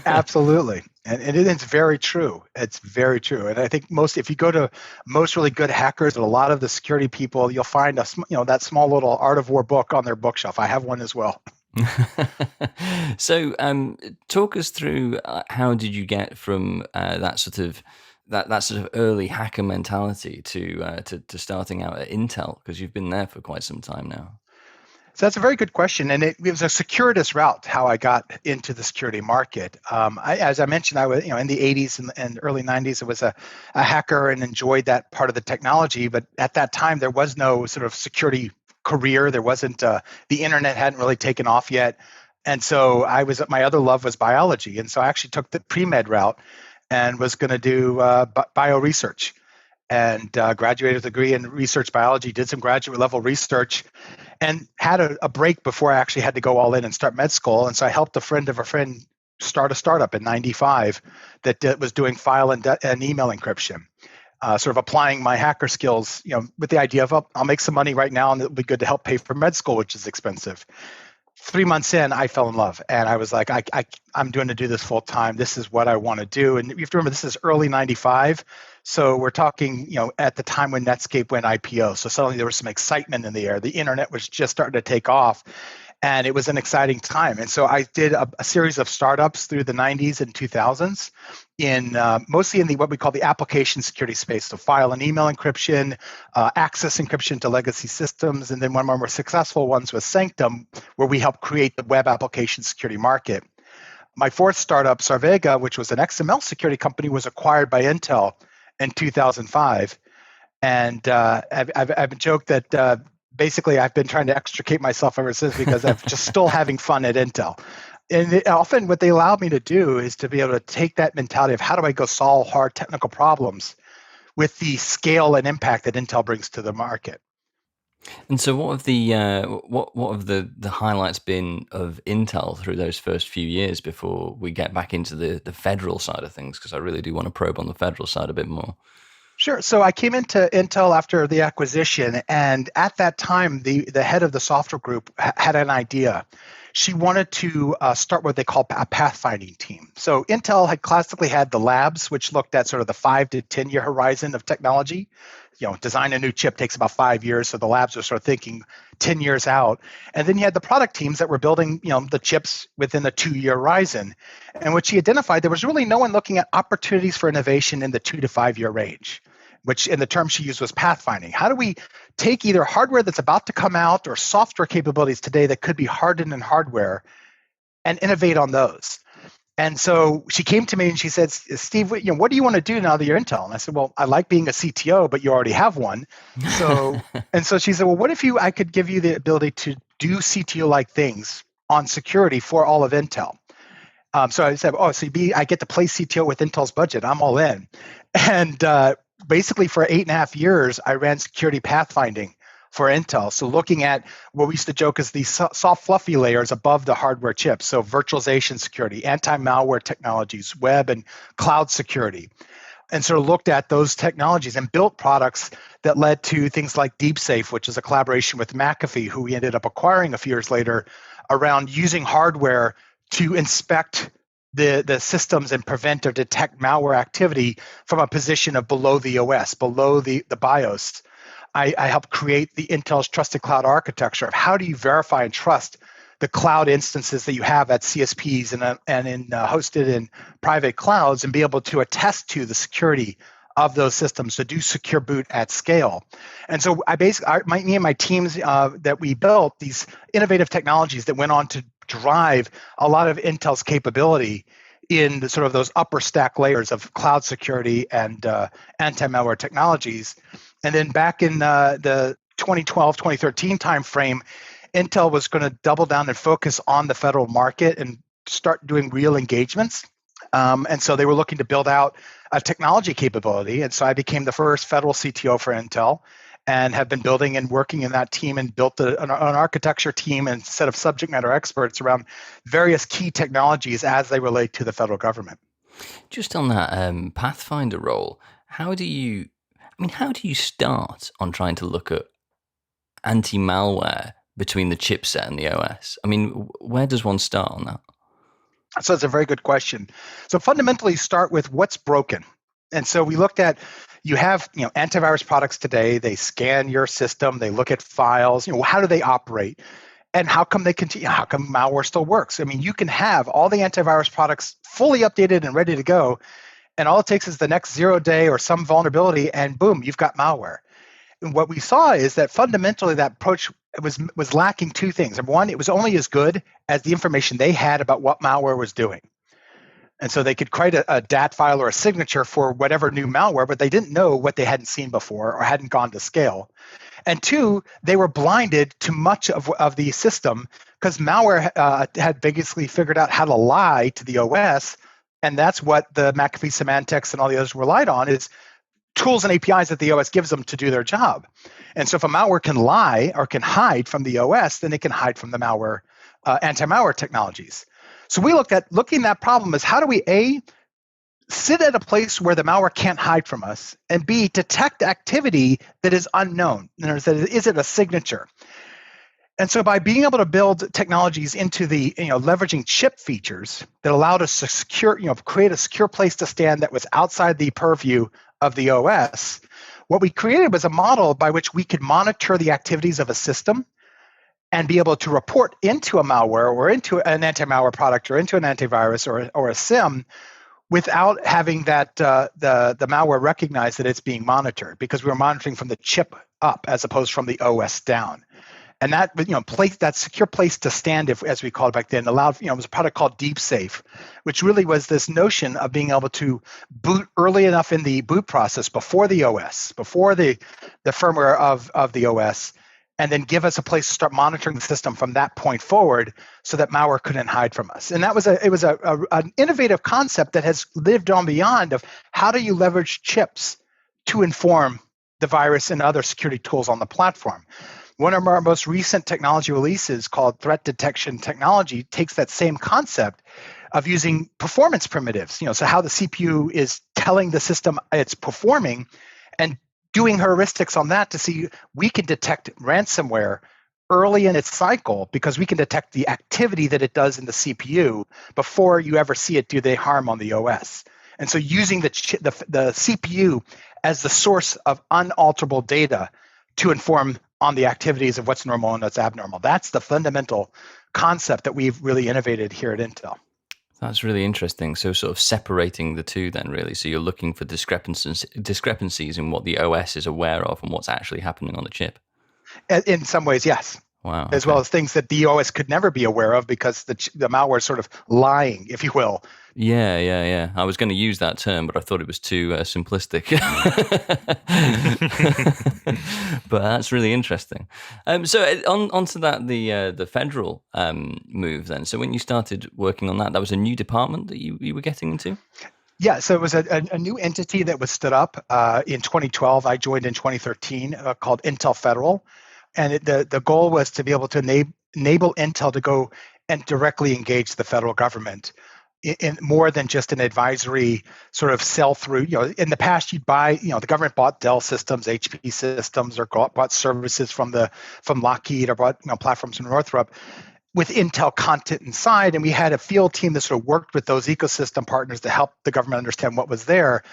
Absolutely. And it's very true. It's very true. And I think if you go to most really good hackers and a lot of the security people, you'll find that small little Art of War book on their bookshelf. I have one as well. So, talk us through how did you get from that sort of early hacker mentality to starting out at Intel, because you've been there for quite some time now. So that's a very good question, and it was a circuitous route how I got into the security market. As I mentioned, I was in the 80s and early 90s. I was a hacker and enjoyed that part of the technology, but at that time there was no sort of security career. There wasn't the internet hadn't really taken off yet, and so my other love was biology, and so I actually took the pre-med route and was going to do bio research, and graduated with a degree in research biology. Did some graduate level research, and had a break before I actually had to go all in and start med school. And so I helped a friend of a friend start a startup in '95 that was doing file and email encryption. Sort of applying my hacker skills, with the idea of I'll make some money right now and it'll be good to help pay for med school, which is expensive. 3 months in, I fell in love, and I was like, I'm going to do this full time. This is what I want to do. And you have to remember, this is early '95, so we're talking, at the time when Netscape went IPO. So suddenly there was some excitement in the air. The internet was just starting to take off, and it was an exciting time. And so I did a series of startups through the '90s and 2000s, mostly in what we call the application security space. So file and email encryption, access encryption to legacy systems, and then one of our more successful ones was Sanctum, where we helped create the web application security market. My fourth startup, Sarvega, which was an XML security company, was acquired by Intel in 2005. And I've joked that basically I've been trying to extricate myself ever since, because I'm just still having fun at Intel. And often what they allowed me to do is to be able to take that mentality of how do I go solve hard technical problems with the scale and impact that Intel brings to the market. And so what have the highlights been of Intel through those first few years before we get back into the federal side of things? Because I really do want to probe on the federal side a bit more. Sure. So I came into Intel after the acquisition, and at that time, the head of the software group had an idea. She wanted to start what they call a pathfinding team. So Intel had classically had the labs, which looked at sort of the 5 to 10 year horizon of technology. Design a new chip takes about 5 years, so the labs are sort of thinking 10 years out. And then you had the product teams that were building, the chips within the 2 year horizon. And what she identified, there was really no one looking at opportunities for innovation in the 2 to 5 year range, which in the term she used was pathfinding. How do we take either hardware that's about to come out or software capabilities today that could be hardened in hardware and innovate on those? And so she came to me and she said, Steve, what do you want to do now that you're Intel? And I said, well, I like being a CTO, but you already have one. So she said, well, what if I could give you the ability to do CTO-like things on security for all of Intel? So I said, I get to play CTO with Intel's budget. I'm all in. And basically for 8.5 years, I ran security pathfinding for Intel. So looking at what we used to joke as these soft, fluffy layers above the hardware chips. So virtualization security, anti-malware technologies, web and cloud security. And sort of looked at those technologies and built products that led to things like DeepSafe, which is a collaboration with McAfee, who we ended up acquiring a few years later, around using hardware to inspect the systems and prevent or detect malware activity from a position of below the OS, below the BIOS. I helped create the Intel's trusted cloud architecture of how do you verify and trust the cloud instances that you have at CSPs and hosted in private clouds, and be able to attest to the security of those systems to do secure boot at scale. And so me and my teams that we built these innovative technologies that went on to drive a lot of Intel's capability in the sort of those upper stack layers of cloud security and anti-malware technologies. And then back in the 2012, 2013 timeframe, Intel was going to double down and focus on the federal market and start doing real engagements. And so they were looking to build out a technology capability. And so I became the first federal CTO for Intel and have been building and working in that team and built an architecture team and set of subject matter experts around various key technologies as they relate to the federal government. Just on that Pathfinder role, how do you start on trying to look at anti-malware between the chipset and the OS? I mean, where does one start on that? So it's a very good question. So fundamentally start with what's broken. And so we looked at, you have antivirus products today, they scan your system, they look at files, how do they operate? And how come they continue? How come malware still works? I mean, you can have all the antivirus products fully updated and ready to go, and all it takes is the next 0 day or some vulnerability, and boom, you've got malware. And what we saw is that fundamentally that approach was lacking two things. Number one, it was only as good as the information they had about what malware was doing. And so they could create a DAT file or a signature for whatever new malware, but they didn't know what they hadn't seen before or hadn't gone to scale. And two, they were blinded to much of the system because malware had basically figured out how to lie to the OS. And that's what the McAfee semantics and all the others relied on, is tools and APIs that the OS gives them to do their job. And so if a malware can lie or can hide from the OS, then it can hide from the malware, anti-malware technologies. So we looking at that problem as how do we, A, sit at a place where the malware can't hide from us, and B, detect activity that is unknown. In other words, is it a signature? And so by being able to build technologies into the, leveraging chip features that allowed us to secure, create a secure place to stand that was outside the purview of the OS, what we created was a model by which we could monitor the activities of a system and be able to report into a malware or into an anti-malware product or into an antivirus or a SIM without having that the malware recognize that it's being monitored, because we were monitoring from the chip up as opposed from the OS down. And that that secure place to stand, as we called it back then, allowed, it was a product called DeepSafe, which really was this notion of being able to boot early enough in the boot process before the OS, before the firmware of the OS, and then give us a place to start monitoring the system from that point forward so that malware couldn't hide from us. And that was an innovative concept that has lived on beyond of how do you leverage chips to inform the virus and other security tools on the platform. One of our most recent technology releases, called Threat Detection Technology, takes that same concept of using performance primitives, so how the CPU is telling the system it's performing, and doing heuristics on that to see we can detect ransomware early in its cycle because we can detect the activity that it does in the CPU before you ever see it do the harm on the OS. And so using the CPU as the source of unalterable data to inform on the activities of what's normal and what's abnormal. That's the fundamental concept that we've really innovated here at Intel. That's really interesting. So sort of separating the two then, really. So you're looking for discrepancies in what the OS is aware of and what's actually happening on the chip. In some ways, yes. Wow. As well as things that the OS could never be aware of because the malware is sort of lying, if you will. Yeah. I was going to use that term, but I thought it was too simplistic. But that's really interesting. So onto that, the federal move then. So when you started working on that was a new department that you were getting into? Yeah, so it was a new entity that was stood up in 2012. I joined in 2013 called Intel Federal. And the goal was to be able to enable Intel to go and directly engage the federal government in more than just an advisory sort of sell through. In the past, you'd buy, the government bought Dell systems, HP systems, or bought services from Lockheed, or bought platforms from Northrop with Intel content inside. And we had a field team that sort of worked with those ecosystem partners to help the government understand what was there.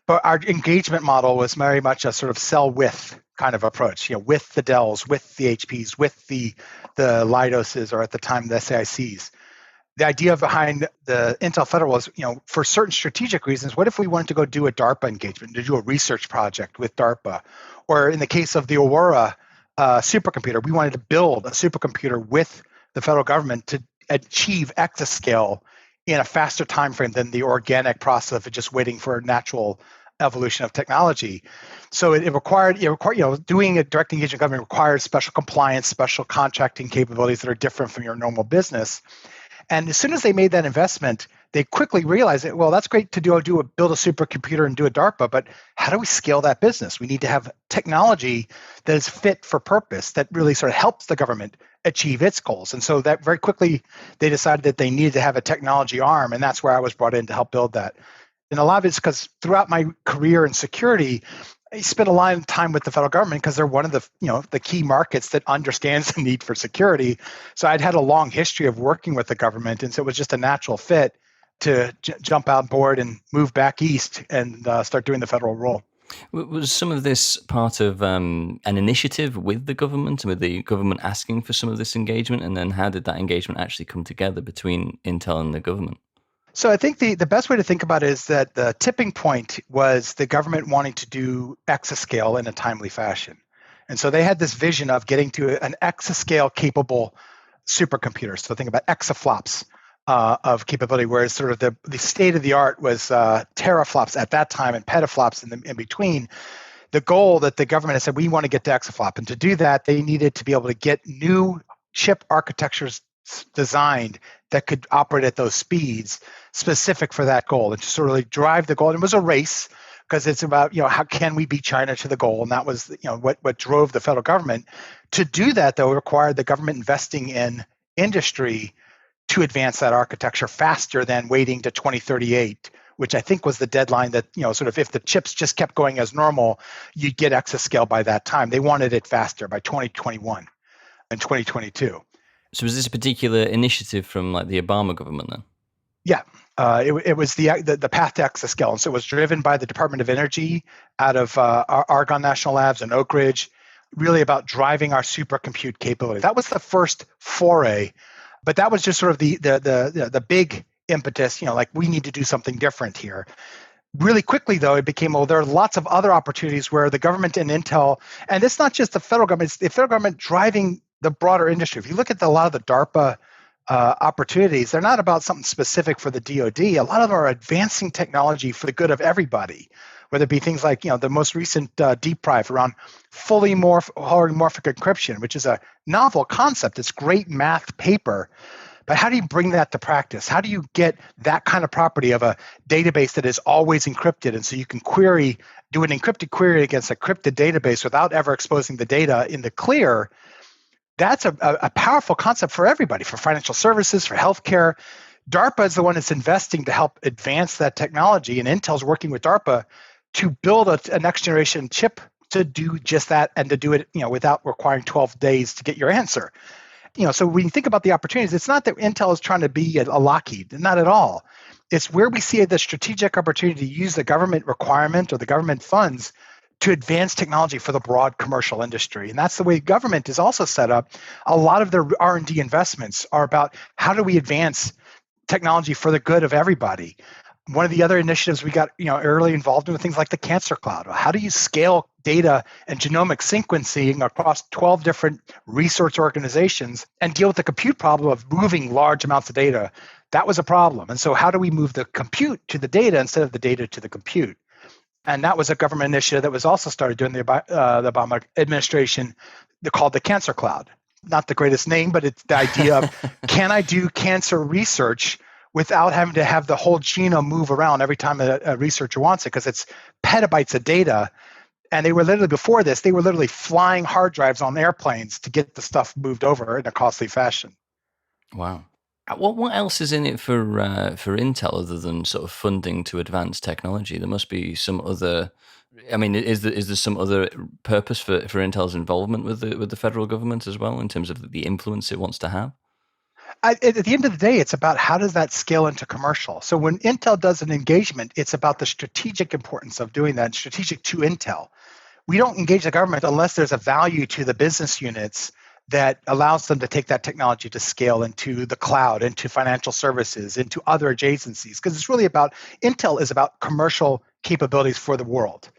But our engagement model was very much a sort of sell with kind of approach, with the Dells, with the HPs, with the Leidoses, or at the time the SAICs. The idea behind the Intel Federal was, for certain strategic reasons, what if we wanted to go do a DARPA engagement, to do a research project with DARPA? Or in the case of the Aurora supercomputer, we wanted to build a supercomputer with the federal government to achieve exascale in a faster time frame than the organic process of just waiting for a natural evolution of technology. So it required, doing a direct engagement government requires special compliance, special contracting capabilities that are different from your normal business. And as soon as they made that investment, they quickly realized that, well, that's great to build a supercomputer and do a DARPA, but how do we scale that business? We need to have technology that is fit for purpose, that really sort of helps the government achieve its goals. And so that very quickly, they decided that they needed to have a technology arm, and that's where I was brought in to help build that. And a lot of it's because throughout my career in security, I spent a lot of time with the federal government because they're one of the key markets that understands the need for security. So I'd had a long history of working with the government, and so it was just a natural fit to jump on board and move back east and start doing the federal role. Was some of this part of an initiative with the government, with the government asking for some of this engagement? And then how did that engagement actually come together between Intel and the government? So I think the best way to think about it is that the tipping point was the government wanting to do exascale in a timely fashion. And so they had this vision of getting to an exascale capable supercomputer. So think about exaflops of capability, whereas sort of the state of the art was teraflops at that time and petaflops in between. The goal that the government had said, we want to get to exaflop. And to do that, they needed to be able to get new chip architectures designed that could operate at those speeds specific for that goal and to sort of like drive the goal. And it was a race because it's about, how can we beat China to the goal? And that was, what drove the federal government. To do that, though, required the government investing in industry to advance that architecture faster than waiting to 2038, which I think was the deadline that, sort of if the chips just kept going as normal, you'd get exascale by that time. They wanted it faster by 2021 and 2022. So was this a particular initiative from like the Obama government then? Yeah, it was the path to exascale. And so it was driven by the Department of Energy out of Argonne National Labs and Oak Ridge, really about driving our supercompute capability. That was the first foray, but that was just sort of the big impetus, like we need to do something different here. Really quickly, though, it became, there are lots of other opportunities where the government and Intel, and it's not just the federal government, it's the federal government driving the broader industry. If you look at a lot of the DARPA opportunities, they're not about something specific for the DoD. A lot of them are advancing technology for the good of everybody, whether it be things like, the most recent deep dive around fully holomorphic encryption, which is a novel concept. It's great math paper. But how do you bring that to practice? How do you get that kind of property of a database that is always encrypted? And so you can do an encrypted query against a encrypted database without ever exposing the data in the clear. That's a powerful concept for everybody, for financial services, for healthcare. DARPA is the one that's investing to help advance that technology, and Intel's working with DARPA to build a next generation chip to do just that and to do it, without requiring 12 days to get your answer. So when you think about the opportunities, it's not that Intel is trying to be a Lockheed, not at all. It's where we see the strategic opportunity to use the government requirement or the government funds to advance technology for the broad commercial industry. And that's the way government is also set up. A lot of their R&D investments are about how do we advance technology for the good of everybody. One of the other initiatives we got early involved in with things like the Cancer Cloud. How do you scale data and genomic sequencing across 12 different research organizations and deal with the compute problem of moving large amounts of data? That was a problem. And so how do we move the compute to the data instead of the data to the compute? And that was a government initiative that was also started during the Obama administration. They're called the Cancer Cloud. Not the greatest name, but it's the idea of can I do cancer research without having to have the whole genome move around every time a researcher wants it, because it's petabytes of data. And they were literally flying hard drives on airplanes to get the stuff moved over in a costly fashion. Wow. What else is in it for Intel other than sort of funding to advance technology? There must be some other. I mean, is there some other purpose for Intel's involvement with the federal government as well in terms of the influence it wants to have? At the end of the day, it's about how does that scale into commercial. So when Intel does an engagement, it's about the strategic importance of doing that, strategic to Intel. We don't engage the government unless there's a value to the business units that allows them to take that technology to scale into the cloud, into financial services, into other adjacencies. Because it's really about, Intel is about commercial capabilities for the world.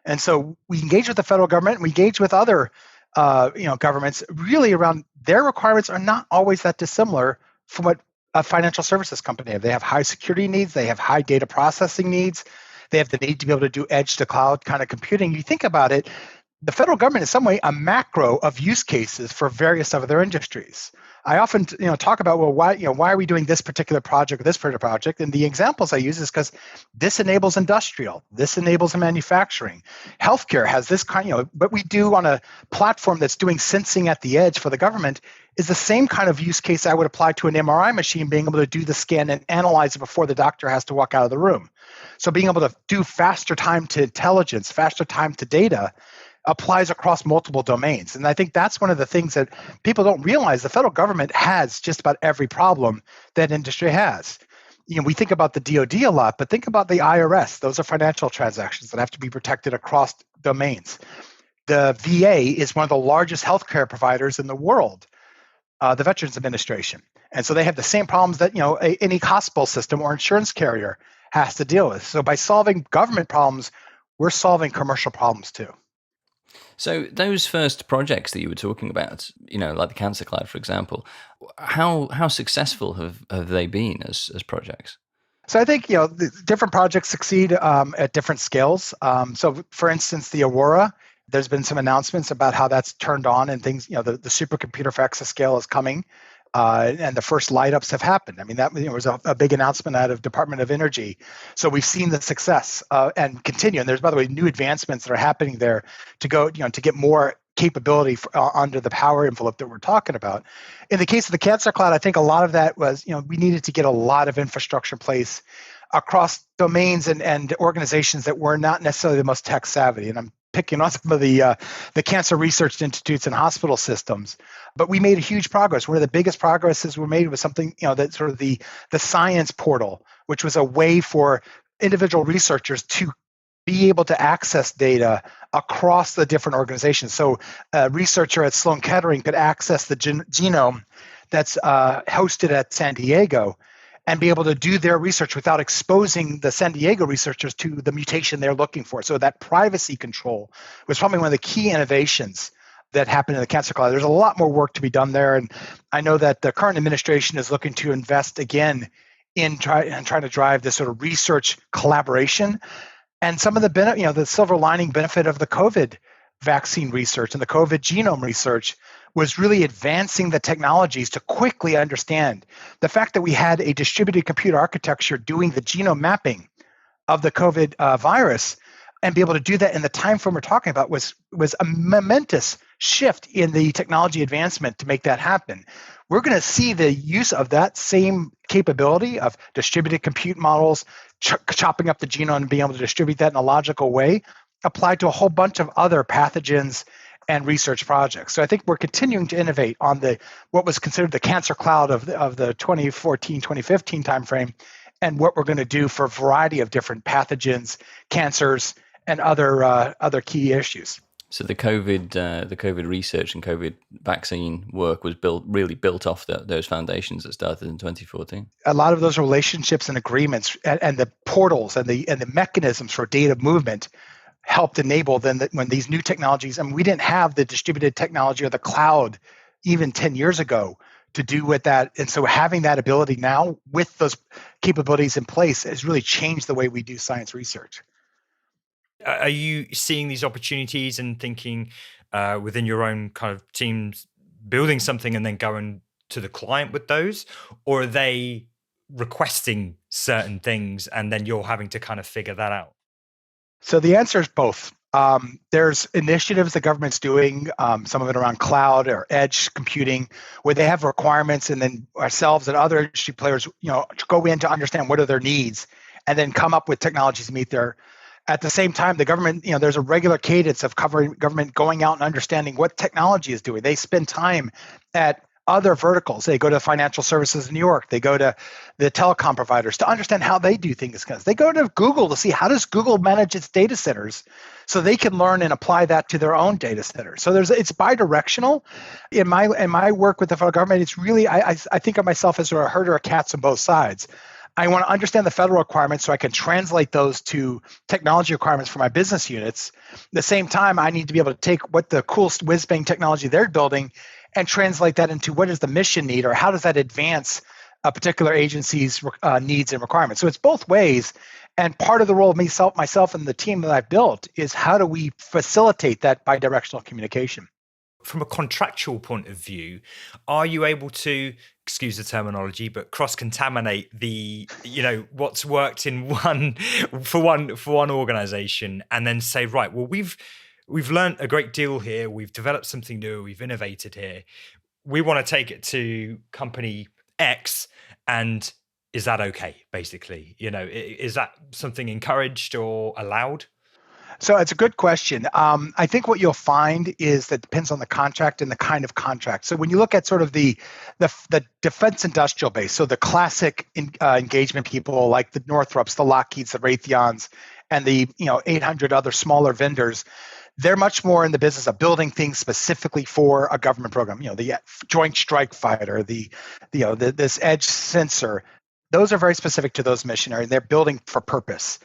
And so we engage with the federal government, we engage with other governments really around their requirements are not always that dissimilar from what a financial services company have. They have high security needs, they have high data processing needs, they have the need to be able to do edge to cloud kind of computing. You think about it, the federal government is some way a macro of use cases for various other industries. I often talk about, well, why are we doing this particular project or this particular project? And the examples I use is because this enables industrial, this enables manufacturing. Healthcare has this kind, what we do on a platform that's doing sensing at the edge for the government is the same kind of use case I would apply to an MRI machine, being able to do the scan and analyze it before the doctor has to walk out of the room. So being able to do faster time to intelligence, faster time to data, applies across multiple domains. And I think that's one of the things that people don't realize. The federal government has just about every problem that industry has. We think about the DoD a lot, but think about the IRS. Those are financial transactions that have to be protected across domains. The VA is one of the largest healthcare providers in the world, the Veterans Administration. And so they have the same problems that any hospital system or insurance carrier has to deal with. So by solving government problems, we're solving commercial problems too. So those first projects that you were talking about, like the Cancer Cloud, for example, how successful have they been as projects? So I think the different projects succeed at different scales. So for instance, the Aurora, there's been some announcements about how that's turned on and things. The supercomputer for exascale is coming. And the first light ups have happened. I mean, that was a big announcement out of Department of Energy. So we've seen the success and continue. And there's, by the way, new advancements that are happening there to go, to get more capability under the power envelope that we're talking about. In the case of the Cancer Cloud, I think a lot of that was, we needed to get a lot of infrastructure in place across domains and organizations that were not necessarily the most tech savvy. And I'm picking on some of the cancer research institutes and hospital systems, but we made a huge progress. One of the biggest progresses we made was something, that sort of the science portal, which was a way for individual researchers to be able to access data across the different organizations. So a researcher at Sloan Kettering could access the genome that's hosted at San Diego and be able to do their research without exposing the San Diego researchers to the mutation they're looking for. So that privacy control was probably one of the key innovations that happened in the Cancer Cloud. There's a lot more work to be done there. And I know that the current administration is looking to invest again in trying to drive this sort of research collaboration. And some of the the silver lining benefit of the COVID vaccine research and the COVID genome research was really advancing the technologies to quickly understand the fact that we had a distributed computer architecture doing the genome mapping of the COVID virus and be able to do that in the time frame we're talking about was a momentous shift in the technology advancement to make that happen. We're going to see the use of that same capability of distributed compute models, chopping up the genome and being able to distribute that in a logical way, applied to a whole bunch of other pathogens and research projects. So I think we're continuing to innovate on what was considered the Cancer Cloud of the 2014, 2015 timeframe, and what we're going to do for a variety of different pathogens, cancers, and other key issues. So the COVID research and COVID vaccine work was really built off those foundations that started in 2014. A lot of those relationships and agreements and the portals and the mechanisms for data movement helped enable then that when these new technologies, we didn't have the distributed technology or the cloud even 10 years ago to do with that. And so having that ability now with those capabilities in place has really changed the way we do science research. Are you seeing these opportunities and thinking within your own kind of teams, building something and then going to the client with those? Or are they requesting certain things and then you're having to kind of figure that out? So the answer is both. There's initiatives the government's doing, some of it around cloud or edge computing, where they have requirements, and then ourselves and other industry players, go in to understand what are their needs, and then come up with technologies to meet their. At the same time, the government, there's a regular cadence of covering government going out and understanding what technology is doing. They spend time at other verticals. They go to financial services in New York. They go to the telecom providers to understand how they do things. They go to Google to see how does Google manage its data centers so they can learn and apply that to their own data centers. So it's bidirectional. In my work with the federal government, it's really, I think of myself as a herder of cats on both sides. I want to understand the federal requirements so I can translate those to technology requirements for my business units. At the same time, I need to be able to take what the coolest whiz-bang technology they're building and translate that into what does the mission need, or how does that advance a particular agency's needs and requirements. So it's both ways. And part of the role of myself and the team that I've built is how do we facilitate that bidirectional communication? From a contractual point of view, are you able to, excuse the terminology, but cross-contaminate the, what's worked in one organization, and then say, right, well, we've learned a great deal here, we've developed something new, we've innovated here, we want to take it to company X, and is that okay? Basically, is that something encouraged or allowed? So it's a good question. I think what you'll find is that depends on the contract and the kind of contract. So when you look at sort of the defense industrial base, so the classic engagement people like the Northrops, the Lockheeds, the Raytheons, and the 800 other smaller vendors, they're much more in the business of building things specifically for a government program. The Joint Strike Fighter, this edge sensor. Those are very specific to those missionaries. They're building for purpose.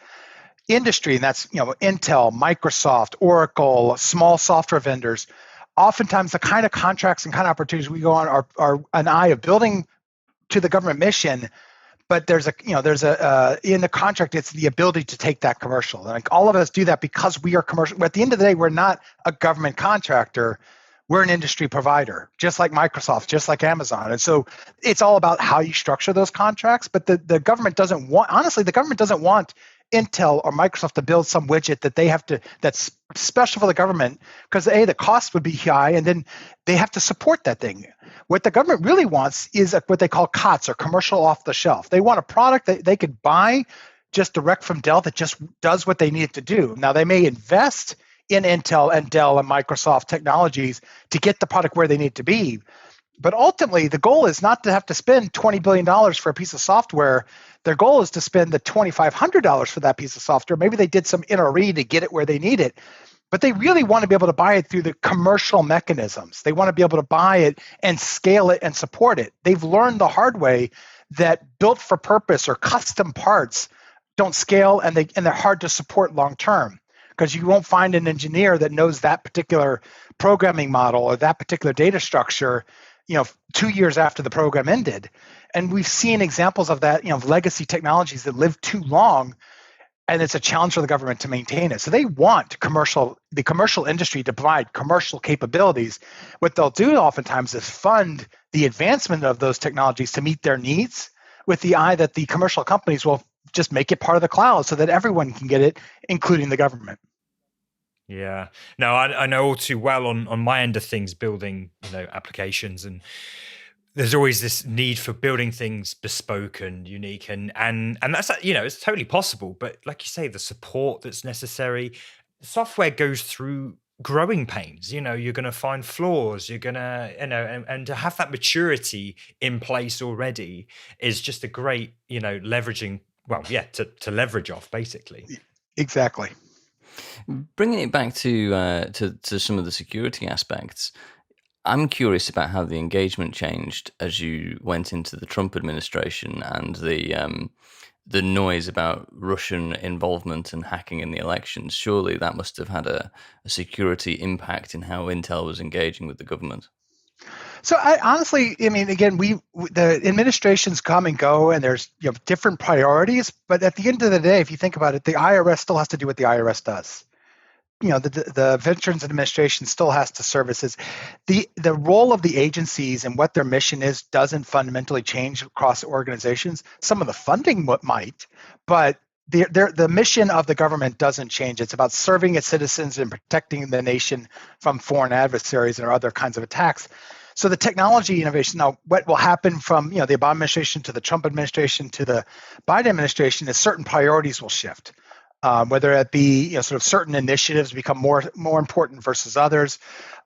Industry, and that's Intel, Microsoft, Oracle, small software vendors. Oftentimes, the kind of contracts and kind of opportunities we go on are an eye of building to the government mission, but there's a in the contract, it's the ability to take that commercial. Like all of us do that because we are commercial. But at the end of the day, we're not a government contractor. We're an industry provider, just like Microsoft, just like Amazon. And so it's all about how you structure those contracts. But the government doesn't want, honestly, the government doesn't want Intel or Microsoft to build some widget that they have to, that's special for the government, because the cost would be high, and then they have to support that thing. What the government really wants is what they call COTS, or commercial off the shelf. They want a product that they could buy just direct from Dell that just does what they need it to do. Now, they may invest in Intel and Dell and Microsoft technologies to get the product where they need to be. But ultimately, the goal is not to have to spend $20 billion for a piece of software. Their goal is to spend the $2,500 for that piece of software. Maybe they did some NRE to get it where they need it. But they really want to be able to buy it through the commercial mechanisms. They want to be able to buy it and scale it and support it. They've learned the hard way that built for purpose or custom parts don't scale, and they're hard to support long term, because you won't find an engineer that knows that particular programming model or that particular data structure 2 years after the program ended. And we've seen examples of that, of legacy technologies that live too long, and it's a challenge for the government to maintain it. So they want the commercial industry to provide commercial capabilities. What they'll do oftentimes is fund the advancement of those technologies to meet their needs, with the eye that the commercial companies will just make it part of the cloud so that everyone can get it, including the government. Yeah, no, I know all too well on my end of things, building applications, and there's always this need for building things bespoke and unique, and that's it's totally possible. But like you say, the support that's necessary, software goes through growing pains. You're going to find flaws. You're going to and to have that maturity in place already is just a great leveraging. Well, yeah, to leverage off basically. Exactly. Bringing it back to some of the security aspects, I'm curious about how the engagement changed as you went into the Trump administration and the noise about Russian involvement and hacking in the elections. Surely that must have had a security impact in how Intel was engaging with the government. So again, the administrations come and go, and there's different priorities. But at the end of the day, if you think about it, the IRS still has to do what the IRS does. The Veterans Administration still has to services. The role of the agencies and what their mission is doesn't fundamentally change across organizations. Some of the funding might, but the mission of the government doesn't change. It's about serving its citizens and protecting the nation from foreign adversaries or other kinds of attacks. So the technology innovation, now what will happen from the Obama administration to the Trump administration to the Biden administration is certain priorities will shift. Whether it be sort of certain initiatives become more important versus others.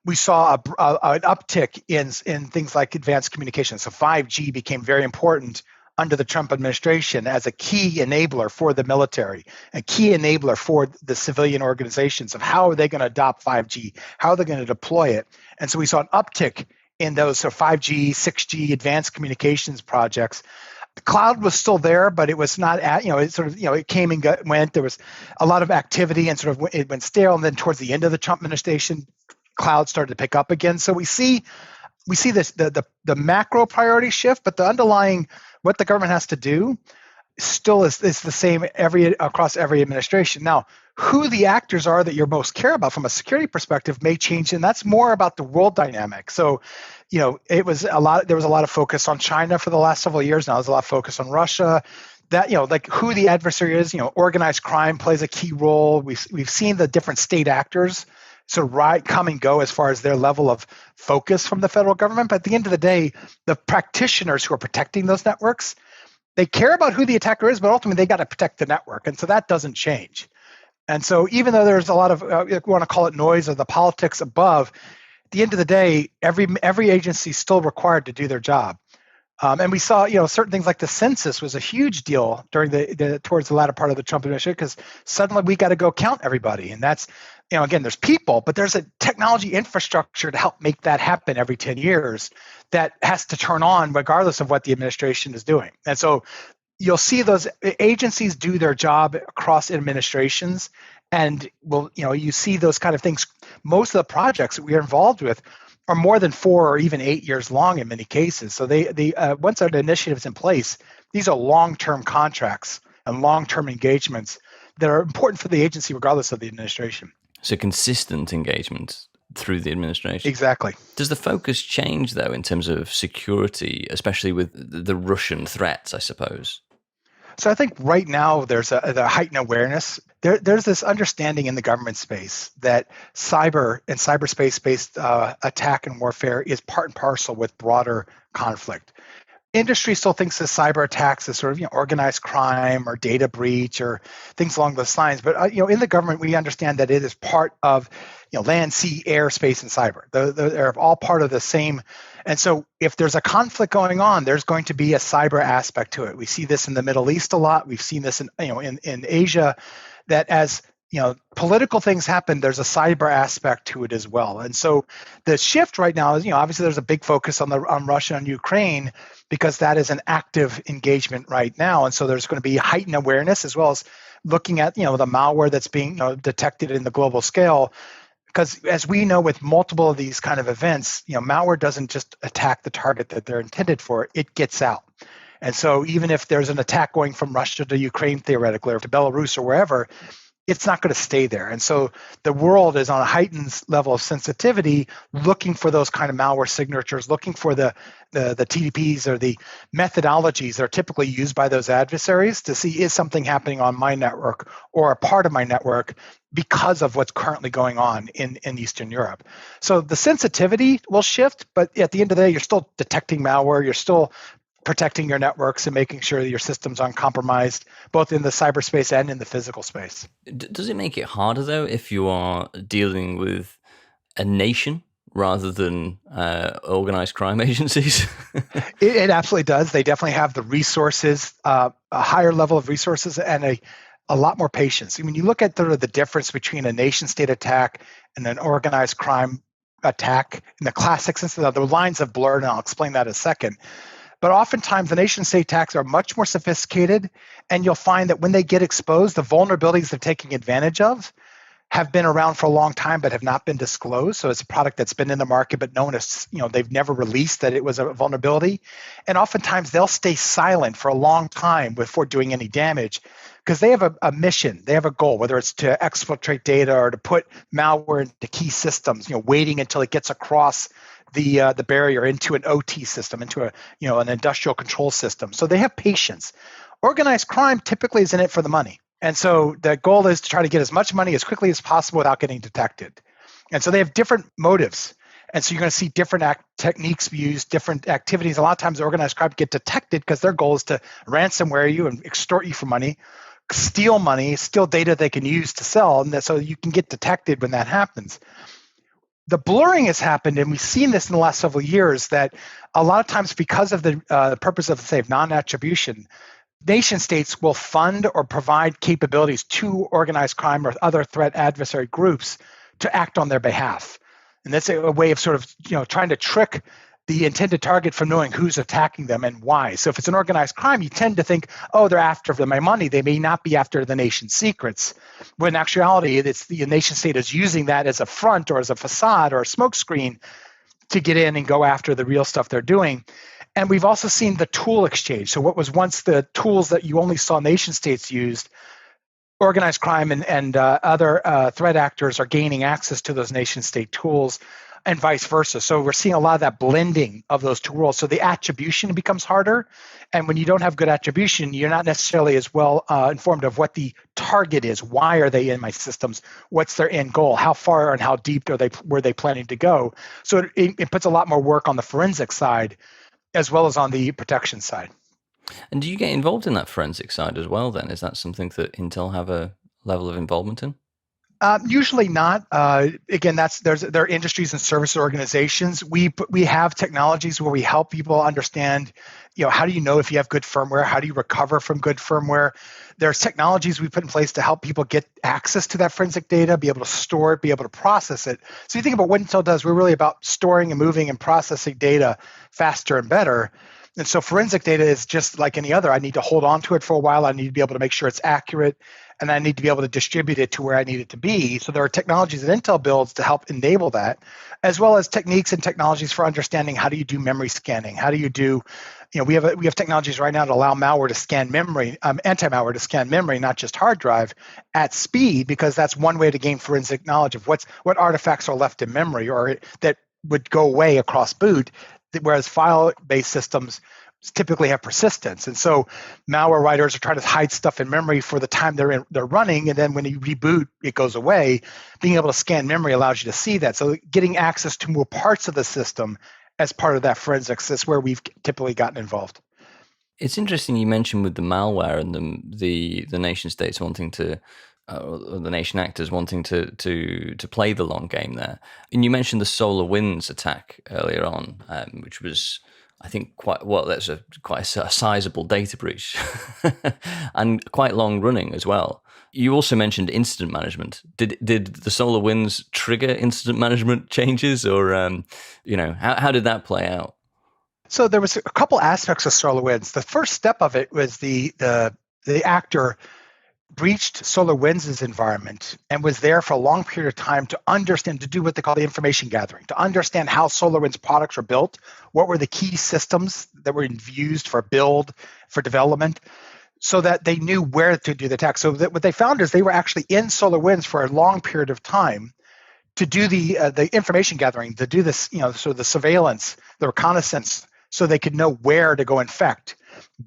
We saw an uptick in things like advanced communication. So 5G became very important under the Trump administration as a key enabler for the military, a key enabler for the civilian organizations of how are they going to adopt 5G, how are they going to deploy it. And so we saw an uptick in those 5G, 6G advanced communications projects. The cloud was still there, but it was not it came and went. There was a lot of activity, and sort of it went stale. And then towards the end of the Trump administration, cloud started to pick up again. So we see this the macro priority shift, but the underlying what the government has to do still is the same across every administration. Now, who the actors are that you're most care about from a security perspective may change, and that's more about the world dynamic. So, there was a lot of focus on China for the last several years. Now there's a lot of focus on Russia. That, like who the adversary is, organized crime plays a key role. We've seen the different state actors sort of come and go as far as their level of focus from the federal government. But at the end of the day, the practitioners who are protecting those networks, they care about who the attacker is, but ultimately they got to protect the network. And so that doesn't change. And so even though there's a lot of, we want to call it noise or the politics above, at the end of the day, every agency is still required to do their job. And we saw, certain things like the census was a huge deal during towards the latter part of the Trump administration, because suddenly we got to go count everybody. And that's, again, there's people, but there's a technology infrastructure to help make that happen every 10 years that has to turn on regardless of what the administration is doing. And so you'll see those agencies do their job across administrations, and you see those kind of things. Most of the projects that we are involved with are more than 4 or even 8 years long in many cases. So they once an initiative's in place, these are long-term contracts and long-term engagements that are important for the agency regardless of the administration. So consistent engagement through the administration. Exactly. Does the focus change, though, in terms of security, especially with the Russian threats, I suppose? So I think right now there's a heightened awareness. There's this understanding in the government space that cyber and cyberspace-based attack and warfare is part and parcel with broader conflict. Industry still thinks of cyber attacks as sort of organized crime or data breach or things along those lines. But in the government, we understand that it is part of land, sea, air, space, and cyber. They're all part of the same. And so if there's a conflict going on, there's going to be a cyber aspect to it. We see this in the Middle East a lot. We've seen this in Asia, that as political things happen, there's a cyber aspect to it as well. And so the shift right now is, obviously there's a big focus on Russia and Ukraine, because that is an active engagement right now. And so there's going to be heightened awareness, as well as looking at, the malware that's being detected in the global scale. Because as we know, with multiple of these kind of events, malware doesn't just attack the target that they're intended for, it gets out. And so even if there's an attack going from Russia to Ukraine, theoretically, or to Belarus or wherever, it's not going to stay there. And so the world is on a heightened level of sensitivity, looking for those kind of malware signatures, looking for the TDPs or the methodologies that are typically used by those adversaries to see, is something happening on my network or a part of my network because of what's currently going on in Eastern Europe. So the sensitivity will shift, but at the end of the day, you're still detecting malware, you're still protecting your networks and making sure that your system's uncompromised, both in the cyberspace and in the physical space. Does it make it harder, though, if you are dealing with a nation rather than organized crime agencies? It absolutely does. They definitely have the resources, a higher level of resources, and a lot more patience. When you look at the difference between a nation-state attack and an organized crime attack, in the classic sense, the lines have blurred, and I'll explain that in a second. But oftentimes, the nation-state attacks are much more sophisticated, and you'll find that when they get exposed, the vulnerabilities they're taking advantage of have been around for a long time but have not been disclosed. So it's a product that's been in the market, but no one has, they've never released that it was a vulnerability. And oftentimes, they'll stay silent for a long time before doing any damage, because they have a mission, they have a goal, whether it's to exfiltrate data or to put malware into key systems, waiting until it gets across the barrier into an OT system, into an industrial control system. So they have patience. Organized crime typically is in it for the money. And so the goal is to try to get as much money as quickly as possible without getting detected. And so they have different motives. And so you're going to see different techniques used, different activities. A lot of times organized crime get detected because their goal is to ransomware you and extort you for money, steal money, steal data they can use to sell. And so you can get detected when that happens. The blurring has happened, and we've seen this in the last several years, that a lot of times because of the purpose of, say, non-attribution, nation states will fund or provide capabilities to organized crime or other threat adversary groups to act on their behalf. And that's a way of sort of trying to trick the intended target from knowing who's attacking them and why. So if it's an organized crime, you tend to think, oh, they're after my money. They may not be after the nation's secrets. When in actuality, it's the nation state is using that as a front or as a facade or a smokescreen to get in and go after the real stuff they're doing. And we've also seen the tool exchange. So what was once the tools that you only saw nation states used, organized crime and other threat actors are gaining access to those nation state tools and vice versa. So we're seeing a lot of that blending of those two worlds. So the attribution becomes harder. And when you don't have good attribution, you're not necessarily as well informed of what the target is. Why are they in my systems? What's their end goal? How far and how deep were they planning to go? So it puts a lot more work on the forensic side as well as on the protection side. And do you get involved in that forensic side as well then? Is that something that Intel have a level of involvement in? Usually not. Again, there are industries and service organizations. We have technologies where we help people understand, how do you know if you have good firmware? How do you recover from good firmware? There's technologies we put in place to help people get access to that forensic data, be able to store it, be able to process it. So you think about what Intel does, we're really about storing and moving and processing data faster and better. And so forensic data is just like any other. I need to hold on to it for a while. I need to be able to make sure it's accurate, and I need to be able to distribute it to where I need it to be. So there are technologies that Intel builds to help enable that, as well as techniques and technologies for understanding how do you do memory scanning? How do you do, we have technologies right now to allow malware to scan memory, antimalware to scan memory, not just hard drive, at speed, because that's one way to gain forensic knowledge of what artifacts are left in memory or that would go away across boot. Whereas file-based systems typically have persistence. And so malware writers are trying to hide stuff in memory for the time they're running, and then when you reboot, it goes away. Being able to scan memory allows you to see that. So getting access to more parts of the system as part of that forensics is where we've typically gotten involved. It's interesting you mentioned with the malware and the nation states wanting to the nation actors wanting to play the long game there. And you mentioned the SolarWinds attack earlier on, which was, I think, quite a sizable data breach and quite long running as well. You also mentioned incident management. Did the SolarWinds trigger incident management changes, or how did that play out? So there was a couple aspects of SolarWinds. The first step of it was the actor breached SolarWinds' environment and was there for a long period of time to understand, to do what they call the information gathering, to understand how SolarWinds products were built, what were the key systems that were used for build, for development, so that they knew where to do the attack. So what they found is they were actually in SolarWinds for a long period of time to do the information gathering, to do this, so the surveillance, the reconnaissance, so they could know where to go infect.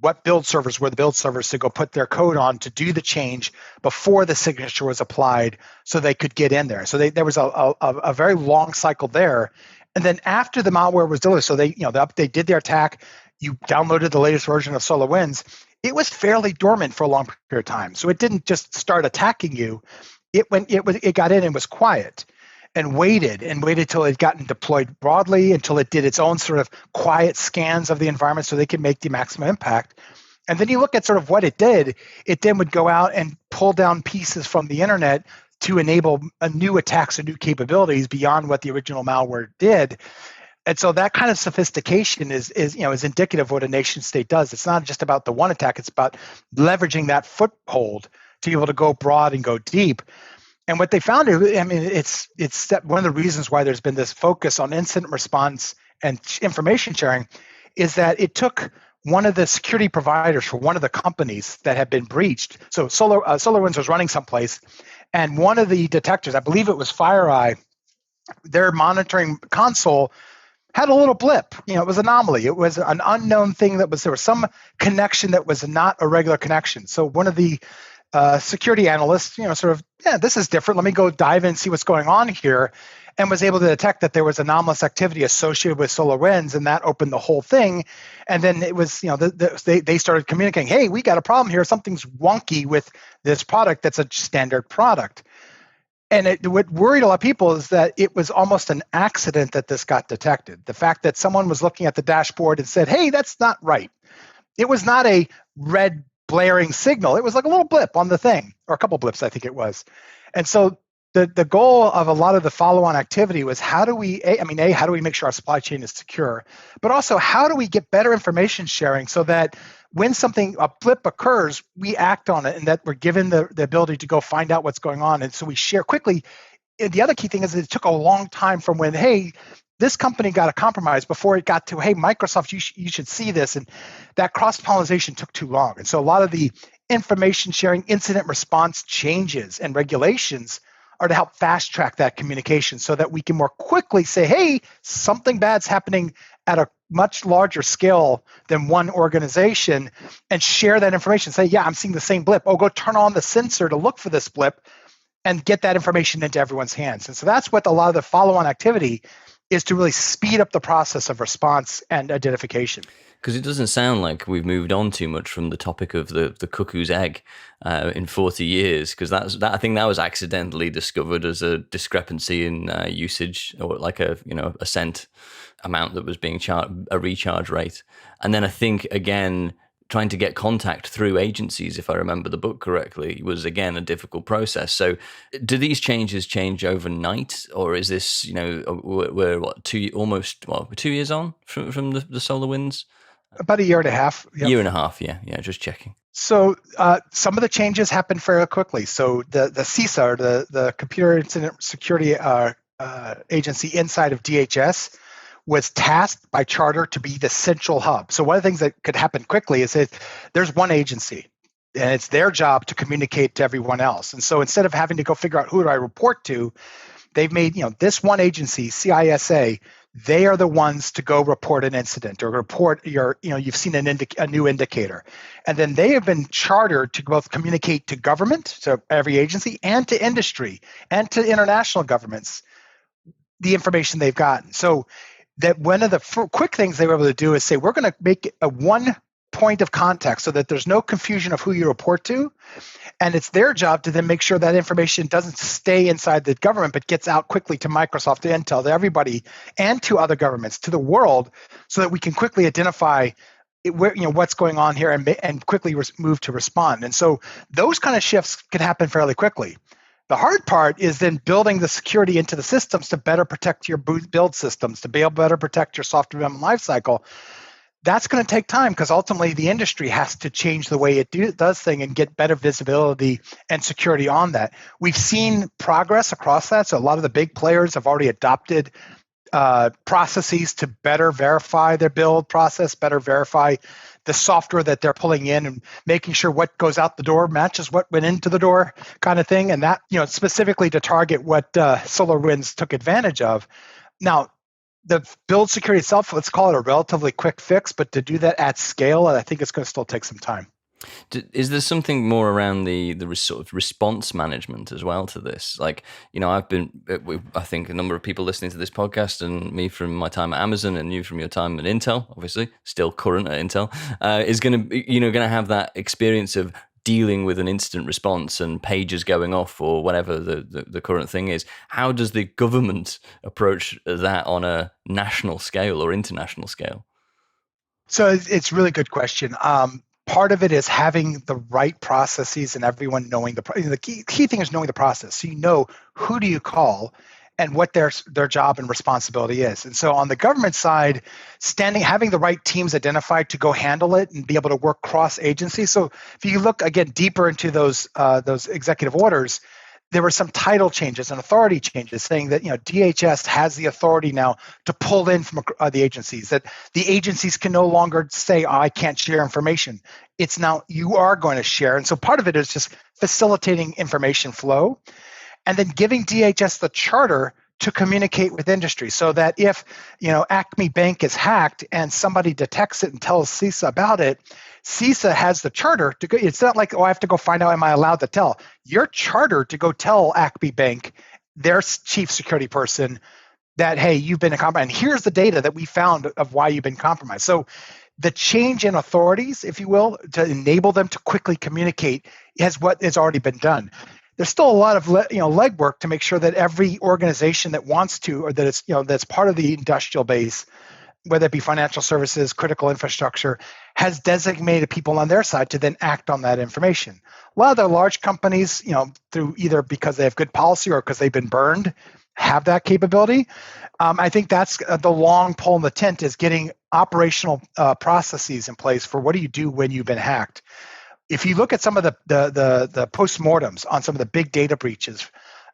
What build servers were the build servers to go put their code on to do the change before the signature was applied, so they could get in there. So there was a very long cycle there. And then after the malware was delivered, so they did their attack, you downloaded the latest version of SolarWinds, it was fairly dormant for a long period of time. So it didn't just start attacking you. It got in and was quiet and waited till it had gotten deployed broadly, until it did its own sort of quiet scans of the environment so they could make the maximum impact. And then you look at sort of what it did. It then would go out and pull down pieces from the internet to enable a new attacks and new capabilities beyond what the original malware did. And so that kind of sophistication is indicative of what a nation state does. It's not just about the one attack, it's about leveraging that foothold to be able to go broad and go deep. And what they found, it's one of the reasons why there's been this focus on incident response and information sharing, is that it took one of the security providers for one of the companies that had been breached. So SolarWinds was running someplace, and one of the detectors, I believe it was FireEye, their monitoring console had a little blip. It was an anomaly. It was an unknown thing there was some connection that was not a regular connection. So one of the security analysts, this is different. Let me go dive in and see what's going on here, and was able to detect that there was anomalous activity associated with SolarWinds, and that opened the whole thing. And then it was, they started communicating, hey, we got a problem here. Something's wonky with this product that's a standard product. And what worried a lot of people is that it was almost an accident that this got detected. The fact that someone was looking at the dashboard and said, hey, that's not right. It was not a red blaring signal. It was like a little blip on the thing, or a couple blips, I think it was. And so the goal of a lot of the follow-on activity was how do we make sure our supply chain is secure, but also how do we get better information sharing so that when a blip occurs, we act on it, and that we're given the ability to go find out what's going on. And so we share quickly. And the other key thing is that it took a long time from when, hey, this company got a compromise before it got to, hey, Microsoft, you should see this. And that cross-pollination took too long. And so a lot of the information sharing, incident response changes and regulations are to help fast track that communication so that we can more quickly say, hey, something bad's happening at a much larger scale than one organization, and share that information. Say, yeah, I'm seeing the same blip. Oh, go turn on the sensor to look for this blip and get that information into everyone's hands. And so that's what a lot of the follow-on activity is, to really speed up the process of response and identification. Because it doesn't sound like we've moved on too much from the topic of the cuckoo's egg in 40 years, because I think that was accidentally discovered as a discrepancy in usage, or like a cent amount that was being charged, a recharge rate. And then I think, again, trying to get contact through agencies, if I remember the book correctly, was again a difficult process. So do these changes change overnight, or is this, we're 2 years on from the SolarWinds? About a year and a half. Yep. Year and a half, yeah, just checking. So some of the changes happen fairly quickly. So the CISA, or the Computer Incident Security Agency inside of DHS, was tasked by charter to be the central hub. So one of the things that could happen quickly is that there's one agency, and it's their job to communicate to everyone else. And so instead of having to go figure out who do I report to, they've made, this one agency, CISA, they are the ones to go report an incident or report you've seen a new indicator. And then they have been chartered to both communicate to government, so every agency, and to industry and to international governments, the information they've gotten. So that one of the quick things they were able to do is say, we're going to make a one point of contact so that there's no confusion of who you report to. And it's their job to then make sure that information doesn't stay inside the government, but gets out quickly to Microsoft, to Intel, to everybody, and to other governments, to the world, so that we can quickly identify what's going on here and quickly move to respond. And so those kind of shifts can happen fairly quickly. The hard part is then building the security into the systems to better protect your build systems, to be able to better protect your software development lifecycle. That's going to take time, because ultimately the industry has to change the way it does things and get better visibility and security on that. We've seen progress across that. So a lot of the big players have already adopted processes to better verify their build process, better verify the software that they're pulling in, and making sure what goes out the door matches what went into the door, kind of thing. And that, specifically to target what SolarWinds took advantage of. Now, the build security itself, let's call it a relatively quick fix, but to do that at scale, I think it's going to still take some time. Is there something more around the sort of response management as well to this? Like, I think a number of people listening to this podcast, and me from my time at Amazon and you from your time at Intel, obviously still current at Intel, is going to have that experience of dealing with an incident response and pages going off or whatever the current thing is. How does the government approach that on a national scale or international scale? So it's a really good question. Part of it is having the right processes and everyone knowing the key thing is knowing the process. So who do you call and what their job and responsibility is. And so on the government side, having the right teams identified to go handle it and be able to work cross agency. So if you look again deeper into those executive orders, there were some title changes and authority changes saying that DHS has the authority now to pull in from the agencies, that the agencies can no longer say, I can't share information. It's now you are going to share. And so part of it is just facilitating information flow, and then giving DHS the charter to communicate with industry, so that if Acme Bank is hacked and somebody detects it and tells CISA about it, CISA has the charter to go. It's not like, I have to go find out, am I allowed to tell? You're chartered to go tell Acme Bank, their chief security person, that, hey, you've been compromised, and here's the data that we found of why you've been compromised. So the change in authorities, if you will, to enable them to quickly communicate is what has already been done. There's still a lot of legwork to make sure that every organization that wants to, or that it's that's part of the industrial base, whether it be financial services, critical infrastructure, has designated people on their side to then act on that information. A lot of the large companies, through either because they have good policy or because they've been burned, have that capability. I think that's the long pole in the tent, is getting operational processes in place for what do you do when you've been hacked. If you look at some of the postmortems on some of the big data breaches,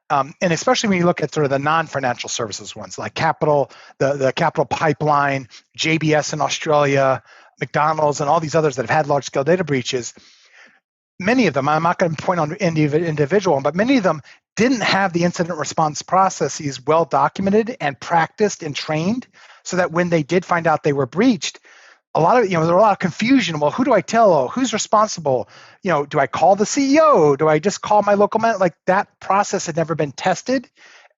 And especially when you look at sort of the non-financial services ones, like Capital, the Capital Pipeline, JBS in Australia, McDonald's, and all these others that have had large-scale data breaches. Many of them, I'm not going to point on individual, but many of them didn't have the incident response processes well documented and practiced and trained, so that when they did find out they were breached, there were a lot of confusion. Well, who do I tell? Who's responsible? Do I call the CEO? Do I just call my local man? Like, that process had never been tested,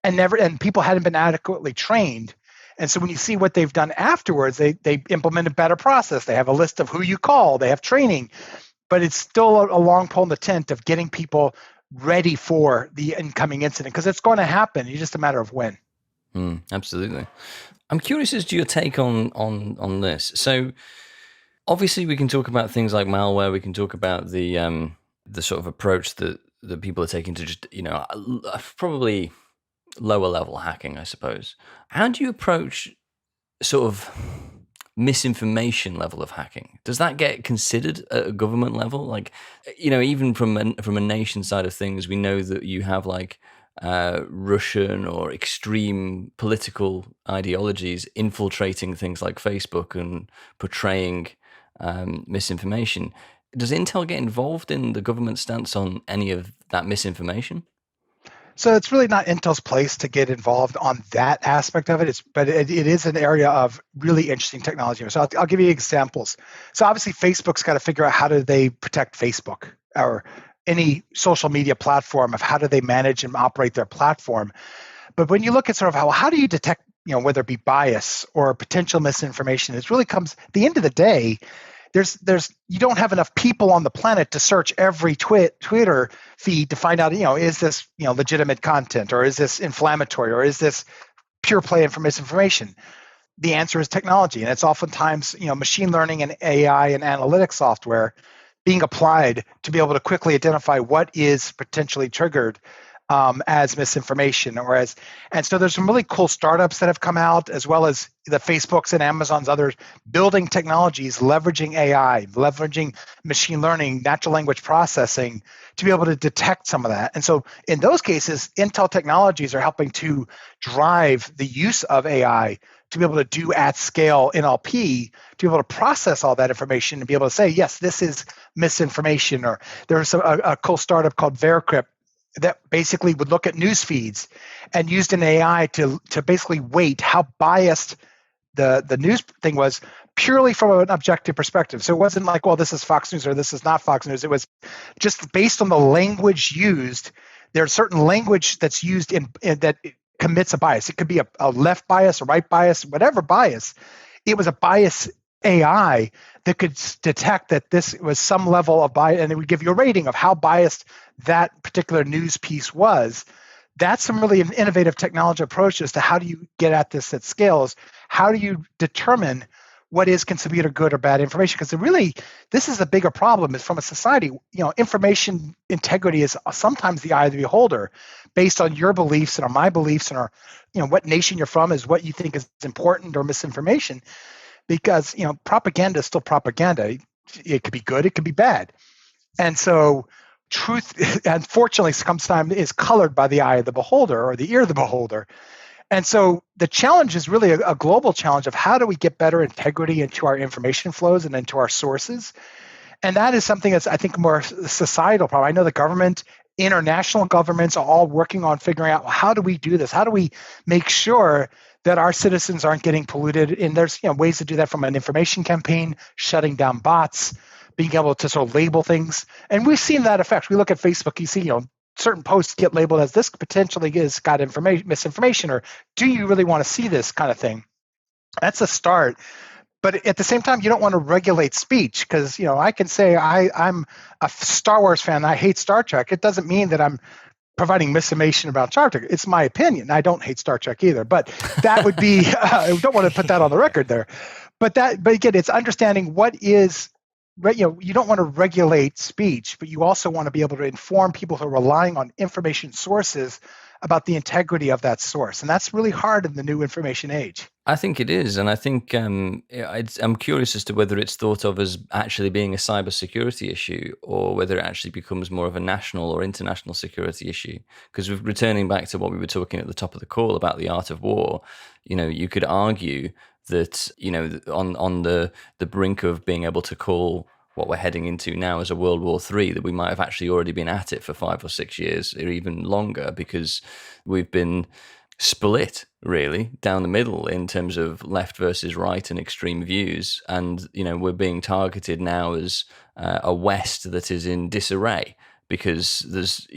and people hadn't been adequately trained. And so when you see what they've done afterwards, they implemented better process. They have a list of who you call. They have training, but it's still a long pole in the tent of getting people ready for the incoming incident, because it's going to happen. It's just a matter of when. Absolutely. I'm curious as to your take on this. So obviously we can talk about things like malware. We can talk about the sort of approach that people are taking to just, probably lower level hacking, I suppose. How do you approach sort of misinformation level of hacking? Does that get considered at a government level? Like, even from a nation side of things, we know that you have like Russian or extreme political ideologies infiltrating things like Facebook and portraying misinformation. Does Intel get involved in the government stance on any of that misinformation? So it's really not Intel's place to get involved on that aspect of it. But it is an area of really interesting technology. So I'll give you examples. So obviously Facebook's got to figure out how do they protect Facebook or any social media platform, of how do they manage and operate their platform. But when you look at sort of how do you detect, whether it be bias or potential misinformation, it really comes at the end of the day. You don't have enough people on the planet to search every Twitter feed to find out, is this, legitimate content, or is this inflammatory, or is this pure play misinformation? The answer is technology, and it's oftentimes, machine learning and AI and analytics software being applied to be able to quickly identify what is potentially triggered as misinformation, and so there's some really cool startups that have come out, as well as the Facebooks and Amazons, others building technologies, leveraging AI, leveraging machine learning, natural language processing to be able to detect some of that. And so in those cases, Intel technologies are helping to drive the use of AI to be able to do at scale NLP, to be able to process all that information and be able to say, yes, this is misinformation. Or there's a cool startup called Veracrypt that basically would look at news feeds and used an AI to basically weight how biased the news thing was, purely from an objective perspective. So it wasn't like, well, this is Fox News or this is not Fox News. It was just based on the language used. There's certain language that's used in that commits a bias. It could be a left bias, a right bias, whatever bias. It was a bias AI that could detect that this was some level of bias, and it would give you a rating of how biased that particular news piece was. That's some really innovative technology approaches to how do you get at this at scales. How do you determine what is considered good or bad information? Because this is a bigger problem. Is from a society, information integrity is sometimes the eye of the beholder, based on your beliefs and on my beliefs and what nation you're from is what you think is important or misinformation. Because propaganda is still propaganda. It could be good, it could be bad, and so truth, unfortunately, sometimes is colored by the eye of the beholder or the ear of the beholder. And so the challenge is really a global challenge of how do we get better integrity into our information flows and into our sources. And that is something that's, I think, more societal problem. I know the government, international governments are all working on figuring out, well, how do we do this? How do we make sure that our citizens aren't getting polluted? And there's ways to do that, from an information campaign, shutting down bots, being able to sort of label things. And we've seen that effect. We look at Facebook, you see, certain posts get labeled as this potentially has got misinformation, or do you really want to see this kind of thing? That's a start. But at the same time, you don't want to regulate speech, because I can say I'm a Star Wars fan, I hate Star Trek. It doesn't mean that I'm providing misinformation about Star Trek. It's my opinion. I don't hate Star Trek either, but that would be I don't want to put that on the record there. But again, it's understanding what is you don't want to regulate speech, but you also want to be able to inform people who are relying on information sources about the integrity of that source. And that's really hard in the new information age. I think it is, and I think I'm curious as to whether it's thought of as actually being a cybersecurity issue, or whether it actually becomes more of a national or international security issue. Because returning back to what we were talking at the top of the call about the art of war, you could argue that on the brink of being able to call what we're heading into now as a World War III, that we might have actually already been at it for 5 or 6 years or even longer, because we've been split really down the middle in terms of left versus right and extreme views. And, we're being targeted now as a West that is in disarray, because there's,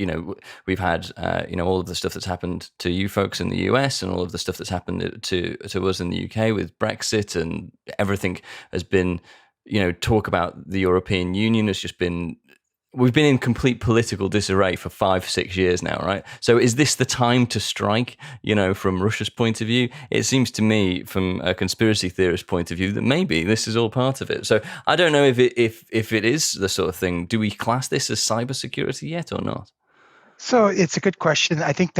we've had, all of the stuff that's happened to you folks in the US and all of the stuff that's happened to us in the UK with Brexit, and everything has been, talk about the European Union has just been, we've been in complete political disarray for 5-6 years now, right? So is this the time to strike, from Russia's point of view? It seems to me, from a conspiracy theorist point of view, that maybe this is all part of it. So I don't know if it is the sort of thing. Do we class this as cybersecurity yet or not? So it's a good question. I think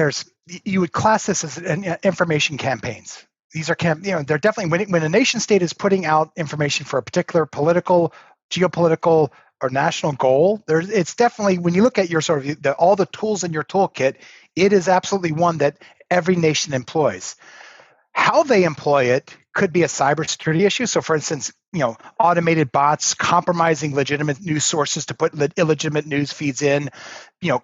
you would class this as information campaigns. These are they're definitely, when a nation state is putting out information for a particular political, geopolitical, or national goal, it's definitely, when you look at your sort of all the tools in your toolkit, it is absolutely one that every nation employs. How they employ it could be a cybersecurity issue. So, for instance, automated bots compromising legitimate news sources to put illegitimate news feeds in,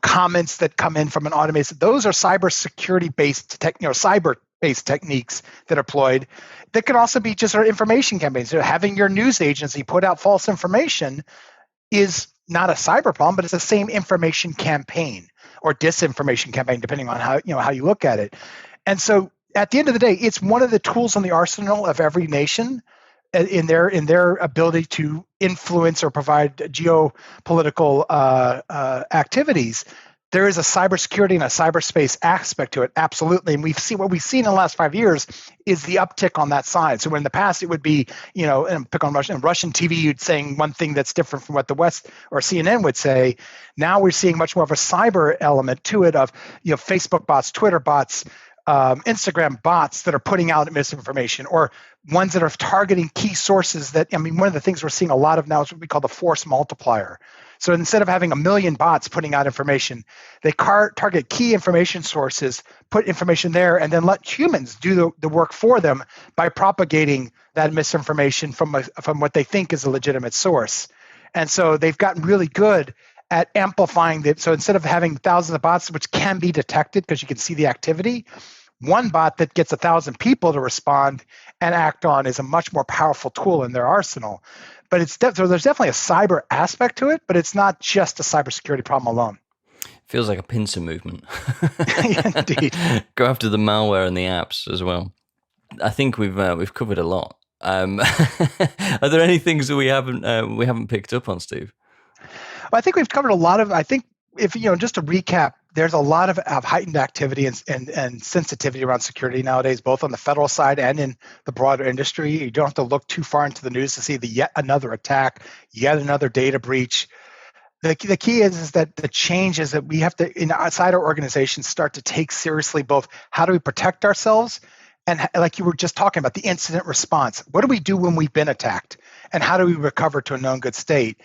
comments that come in from an automated. Those are cybersecurity based cyber-based techniques that are employed. That could also be just our information campaigns. So having your news agency put out false information is not a cyber problem, but it's the same information campaign or disinformation campaign, depending on how you look at it. And so at the end of the day, it's one of the tools in the arsenal of every nation in their ability to influence or provide geopolitical activities. There is a cybersecurity and a cyberspace aspect to it, absolutely. And what we've seen in the last 5 years is the uptick on that side. So when in the past it would be, and pick on Russian TV, you'd saying one thing that's different from what the West or CNN would say. Now we're seeing much more of a cyber element to it of, Facebook bots, Twitter bots, Instagram bots that are putting out misinformation, or ones that are targeting key sources one of the things we're seeing a lot of now is what we call the force multiplier. So instead of having 1 million bots putting out information, they target key information sources, put information there, and then let humans do the work for them by propagating that misinformation from what they think is a legitimate source. And so they've gotten really good at amplifying it. So instead of having thousands of bots, which can be detected because you can see the activity, one bot that gets 1,000 people to respond and act on is a much more powerful tool in their arsenal. But so there's definitely a cyber aspect to it, but it's not just a cybersecurity problem alone. Feels like a pincer movement. Yeah, indeed. Go after the malware and the apps as well. I think we've covered a lot. Are there any things that we haven't picked up on, Steve? Well, I think we've covered a lot of. I think if just to recap, there's a lot of heightened activity and sensitivity around security nowadays, both on the federal side and in the broader industry. You don't have to look too far into the news to see yet another attack, yet another data breach. The key is that the change is that we have to, inside our organizations, start to take seriously both how do we protect ourselves and, like you were just talking about, the incident response. What do we do when we've been attacked? And how do we recover to a known good state?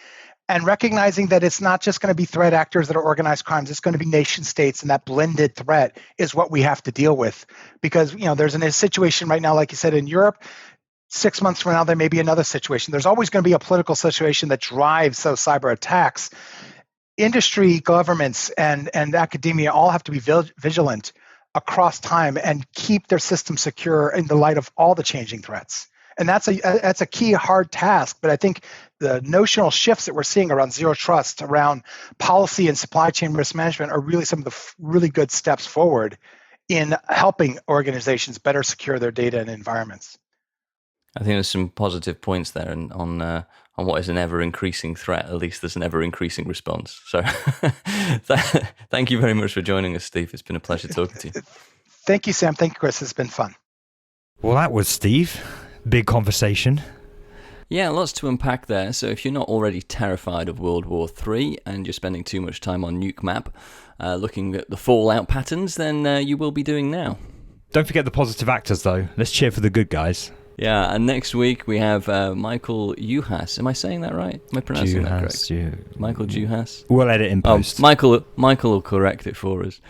And recognizing that it's not just going to be threat actors that are organized crimes, it's going to be nation states, and that blended threat is what we have to deal with. Because there's a situation right now, like you said, in Europe. 6 months from now, there may be another situation. There's always going to be a political situation that drives those cyber attacks. Industry, governments, and academia all have to be vigilant across time and keep their systems secure in the light of all the changing threats. And that's a key hard task. But I think the notional shifts that we're seeing around zero trust, around policy and supply chain risk management are really some of the really good steps forward in helping organizations better secure their data and environments. I think there's some positive points there on what is an ever-increasing threat. At least there's an ever-increasing response. So thank you very much for joining us, Steve. It's been a pleasure talking to you. Thank you, Sam. Thank you, Chris. It's been fun. Well, that was Steve. Big conversation. Yeah, lots to unpack there. So if you're not already terrified of World War III and you're spending too much time on Nuke Map looking at the fallout patterns, then you will be doing now. Don't forget the positive actors, though. Let's cheer for the good guys. Yeah, and next week we have Michael Juhas. Am I saying that right? Am I pronouncing that correct? Michael Juhas? We'll edit in post. Michael will correct it for us.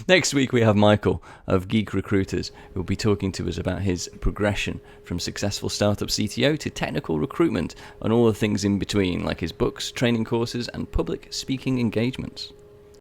Next week we have Michael of Geek Recruiters, who will be talking to us about his progression from successful startup CTO to technical recruitment and all the things in between, like his books, training courses, and public speaking engagements.